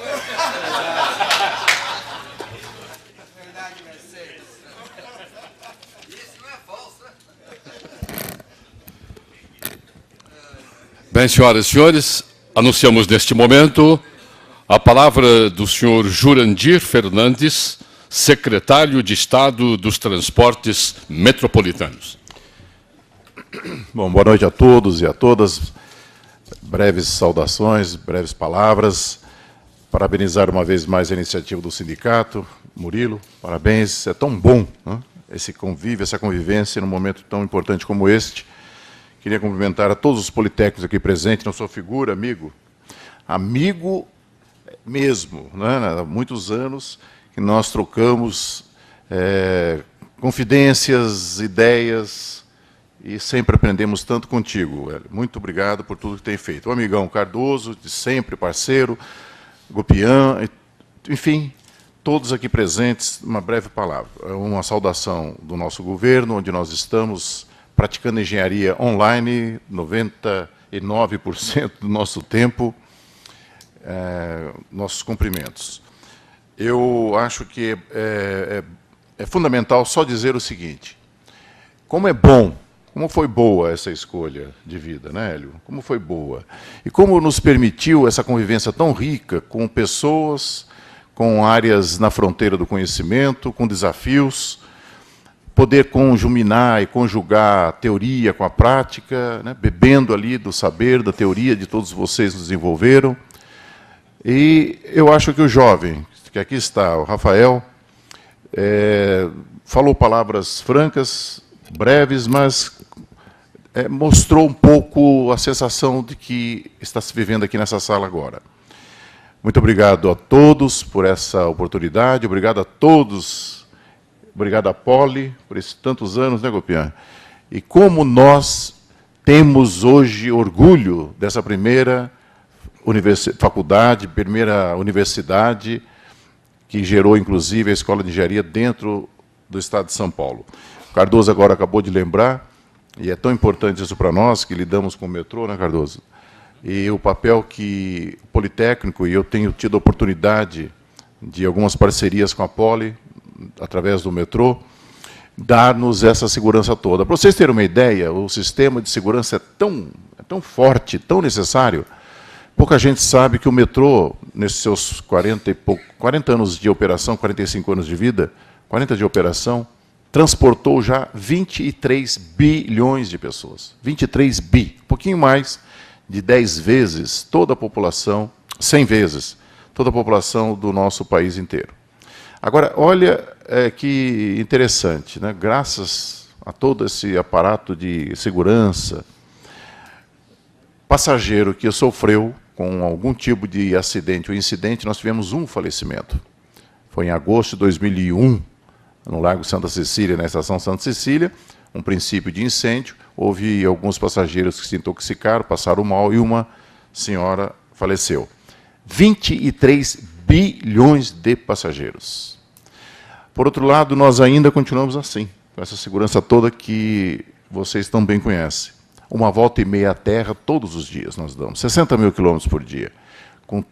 Bem, senhoras e senhores, anunciamos neste momento a palavra do senhor Jurandir Fernandes, secretário de Estado dos Transportes Metropolitanos. Bom, boa noite a todos e a todas. Breves saudações, breves palavras. Parabenizar uma vez mais a iniciativa do sindicato. Murilo, parabéns. É tão bom, né, esse convívio, essa convivência num momento tão importante como este. Queria cumprimentar a todos os politécnicos aqui presentes, na sua figura, amigo mesmo, né? Há muitos anos que nós trocamos confidências, ideias, e sempre aprendemos tanto contigo, velho. Muito obrigado por tudo que tem feito. O amigão Cardoso, de sempre parceiro, Gopian, enfim, todos aqui presentes, uma breve palavra. Uma saudação do nosso governo, onde nós estamos praticando engenharia online, 99% do nosso tempo, nossos cumprimentos. Eu acho que é fundamental só dizer o seguinte: como é bom, como foi boa essa escolha de vida, né, Hélio? Como foi boa. E como nos permitiu essa convivência tão rica com pessoas, com áreas na fronteira do conhecimento, com desafios, poder conjuminar e conjugar a teoria com a prática, né, bebendo ali do saber, da teoria de todos vocês nos desenvolveram. E eu acho que o jovem, que aqui está, o Rafael, falou palavras francas, breves, mas mostrou um pouco a sensação de que está se vivendo aqui nessa sala agora. Muito obrigado a todos por essa oportunidade, obrigado a todos, obrigado a Poli por esses tantos anos, né, Gopian? E como nós temos hoje orgulho dessa primeira faculdade, primeira universidade, que gerou, inclusive, a Escola de Engenharia dentro do Estado de São Paulo. O Cardoso agora acabou de lembrar, e é tão importante isso para nós, que lidamos com o metrô, né, Cardoso? E o papel que o Politécnico, e eu tenho tido a oportunidade de algumas parcerias com a Poli, através do metrô, dar-nos essa segurança toda. Para vocês terem uma ideia, o sistema de segurança é tão forte, tão necessário. Pouca gente sabe que o metrô, nesses seus 40 anos de operação, 45 anos de vida, 40 de operação, transportou já 23 bilhões de pessoas. 23 bi, um pouquinho mais de 10 vezes toda a população, 100 vezes, toda a população do nosso país inteiro. Agora, olha que interessante, né? Graças a todo esse aparato de segurança, passageiro que sofreu com algum tipo de acidente ou incidente, nós tivemos um falecimento. Foi em agosto de 2001, no Largo Santa Cecília, na estação Santa Cecília, um princípio de incêndio, houve alguns passageiros que se intoxicaram, passaram mal, e uma senhora faleceu. 23 bilhões de passageiros. Por outro lado, nós ainda continuamos assim, com essa segurança toda que vocês também conhecem. Uma volta e meia à Terra todos os dias nós damos, 60 mil quilômetros por dia, com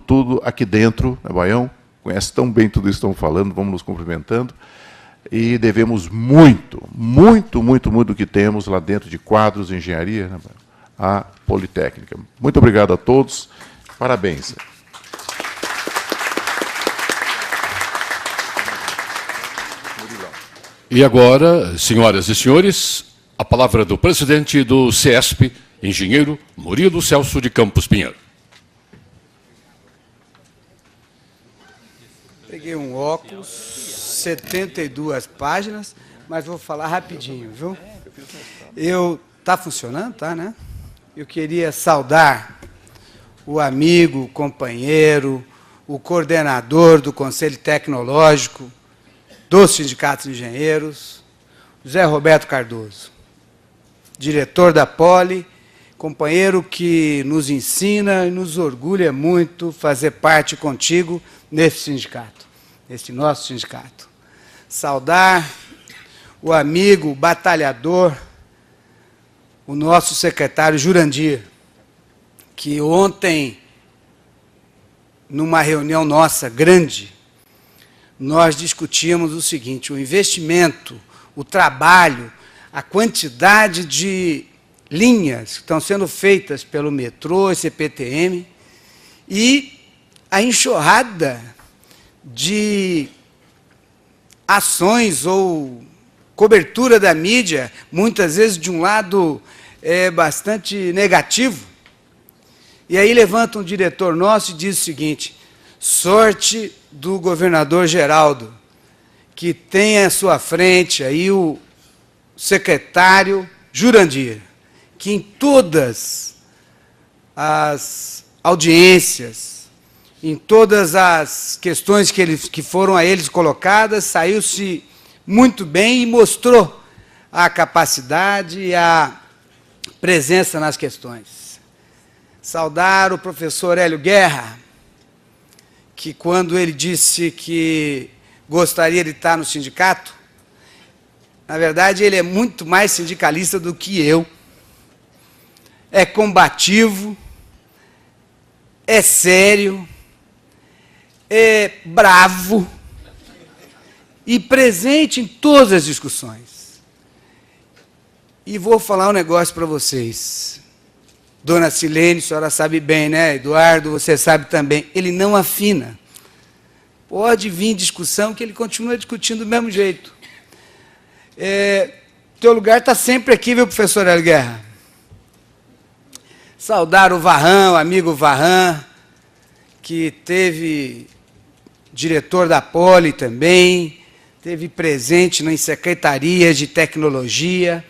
tudo aqui dentro, né, Baião? Conhece tão bem tudo isso que estamos falando, vamos nos cumprimentando, e devemos muito do que temos lá dentro de quadros de engenharia, né, à Politécnica. Muito obrigado a todos, parabéns. E agora, senhoras e senhores, a palavra do presidente do CESP, engenheiro Murilo Celso de Campos Pinheiro. Peguei um óculos, 72 páginas, mas vou falar rapidinho, viu? Tá funcionando, tá, né? Eu queria saudar o amigo, o companheiro, o coordenador do Conselho Tecnológico dos Sindicatos de Engenheiros, José Roberto Cardoso, diretor da Poli, companheiro que nos ensina e nos orgulha muito fazer parte contigo nesse sindicato, nesse nosso sindicato. Saudar o amigo, o batalhador, o nosso secretário Jurandir, que ontem, numa reunião nossa grande, nós discutimos o seguinte: o investimento, o trabalho, a quantidade de linhas que estão sendo feitas pelo metrô e CPTM, e a enxurrada de ações ou cobertura da mídia, muitas vezes de um lado bastante negativo. E aí levanta um diretor nosso e diz o seguinte: sorte do governador Geraldo, que tem à sua frente aí o secretário Jurandir, que em todas as audiências, em todas as questões que foram a eles colocadas, saiu-se muito bem e mostrou a capacidade e a presença nas questões. Saudar o professor Hélio Guerra, que quando ele disse que gostaria de estar no sindicato, na verdade ele é muito mais sindicalista do que eu. É combativo, é sério, é bravo e presente em todas as discussões. E vou falar um negócio para vocês. Dona Silene, a senhora sabe bem, né? Eduardo, você sabe também. Ele não afina. Pode vir discussão que ele continua discutindo do mesmo jeito. Teu lugar está sempre aqui, viu, professor Hélio Guerra? Saudar o Varran, o amigo Varran, que teve diretor da Poli também, teve presente nas secretarias de tecnologia,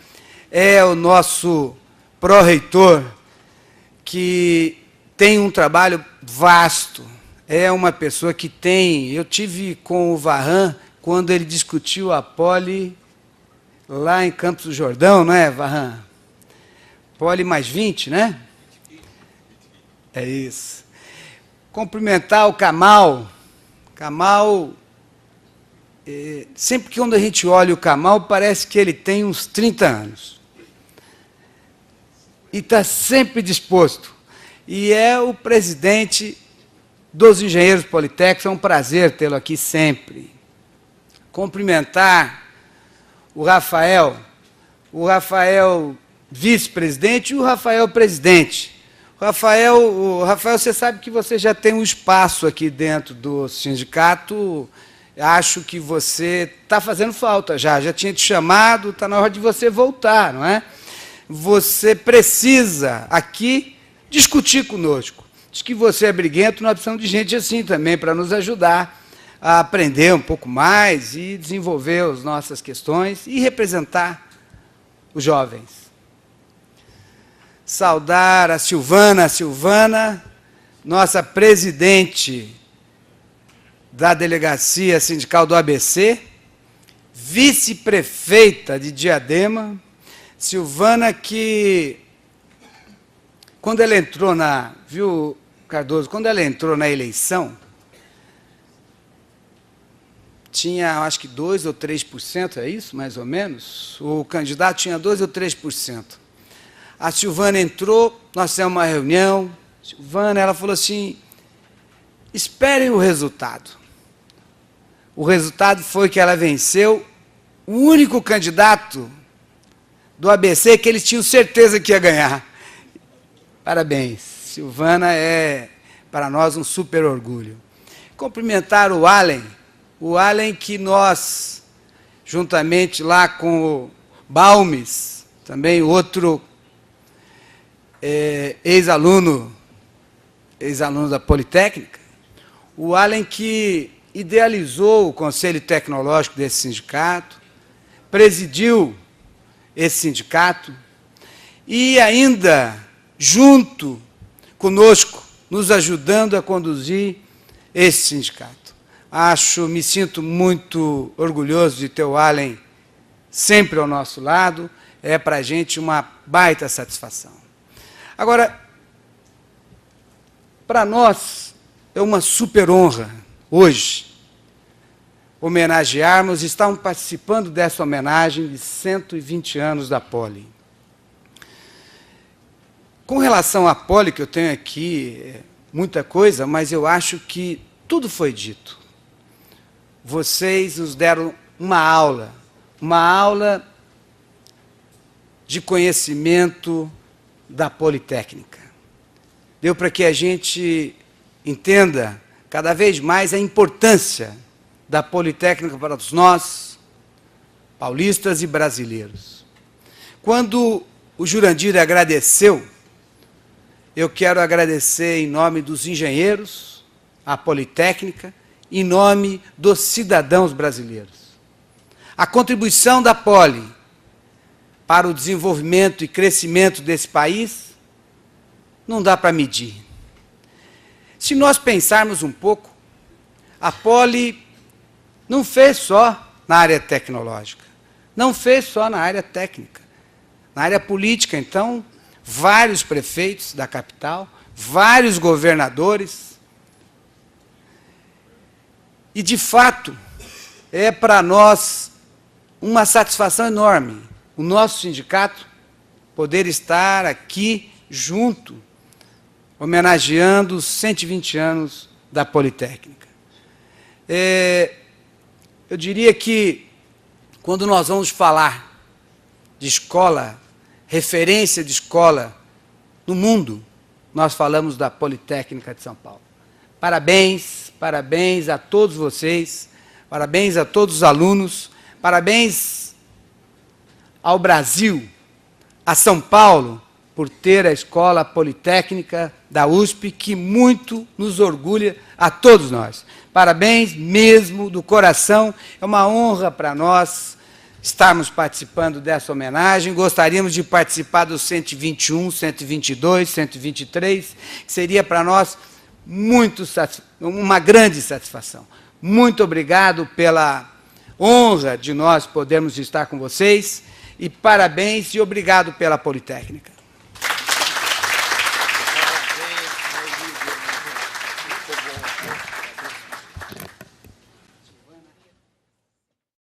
é o nosso pró-reitor, que tem um trabalho vasto, é uma pessoa que tem... Eu tive com o Varran quando ele discutiu a Poli lá em Campos do Jordão, não é, Varran? Poli mais 20, né? É isso. Cumprimentar o Kamal. Kamal, sempre que quando a gente olha o Kamal, parece que ele tem uns 30 anos. E está sempre disposto. E é o presidente dos engenheiros politécnicos, é um prazer tê-lo aqui sempre. Cumprimentar o Rafael vice-presidente e o Rafael presidente. Rafael, você sabe que você já tem um espaço aqui dentro do sindicato. Acho que você está fazendo falta já tinha te chamado, está na hora de você voltar, não é? Você precisa aqui discutir conosco. Diz que você é briguento, nós precisamos de gente assim também, para nos ajudar a aprender um pouco mais e desenvolver as nossas questões e representar os jovens. Saudar a Silvana, nossa presidente da Delegacia Sindical do ABC, vice-prefeita de Diadema. Silvana que, quando ela entrou viu, Cardoso, quando ela entrou na eleição, tinha, acho que 2 ou 3%, é isso, mais ou menos? O candidato tinha 2 ou 3%. A Silvana entrou, nós fizemos uma reunião, Silvana, ela falou assim, esperem o resultado. O resultado foi que ela venceu o único candidato do ABC que eles tinham certeza que ia ganhar. Parabéns. Silvana é, para nós, um super orgulho. Cumprimentar o Allen que nós, juntamente lá com o Balmes, também outro ex-aluno da Politécnica, o Allen que idealizou o Conselho Tecnológico desse sindicato, presidiu esse sindicato e ainda, junto conosco, nos ajudando a conduzir esse sindicato. Me sinto muito orgulhoso de ter o Allen sempre ao nosso lado, é para a gente uma baita satisfação. Agora, para nós é uma super honra, hoje, homenagearmos, estamos participando dessa homenagem de 120 anos da Poli. Com relação à Poli, que eu tenho aqui muita coisa, mas eu acho que tudo foi dito. Vocês nos deram uma aula de conhecimento da Politécnica. Deu para que a gente entenda cada vez mais a importância da Politécnica para nós, paulistas e brasileiros. Quando o Jurandir agradeceu, eu quero agradecer em nome dos engenheiros, a Politécnica, em nome dos cidadãos brasileiros. A contribuição da Poli para o desenvolvimento e crescimento desse país não dá para medir. Se nós pensarmos um pouco, a Poli não fez só na área tecnológica, não fez só na área técnica. Na área política, então, vários prefeitos da capital, vários governadores. E, de fato, é para nós uma satisfação enorme o nosso sindicato poder estar aqui junto, homenageando os 120 anos da Politécnica. Eu diria que, quando nós vamos falar de escola, referência de escola no mundo, nós falamos da Politécnica de São Paulo. Parabéns, parabéns a todos vocês, parabéns a todos os alunos, parabéns ao Brasil, a São Paulo, por ter a Escola Politécnica da USP, que muito nos orgulha a todos nós. Parabéns mesmo, do coração, é uma honra para nós estarmos participando dessa homenagem. Gostaríamos de participar dos 121, 122, 123, que seria para nós uma grande satisfação. Muito obrigado pela honra de nós podermos estar com vocês, e parabéns e obrigado pela Politécnica.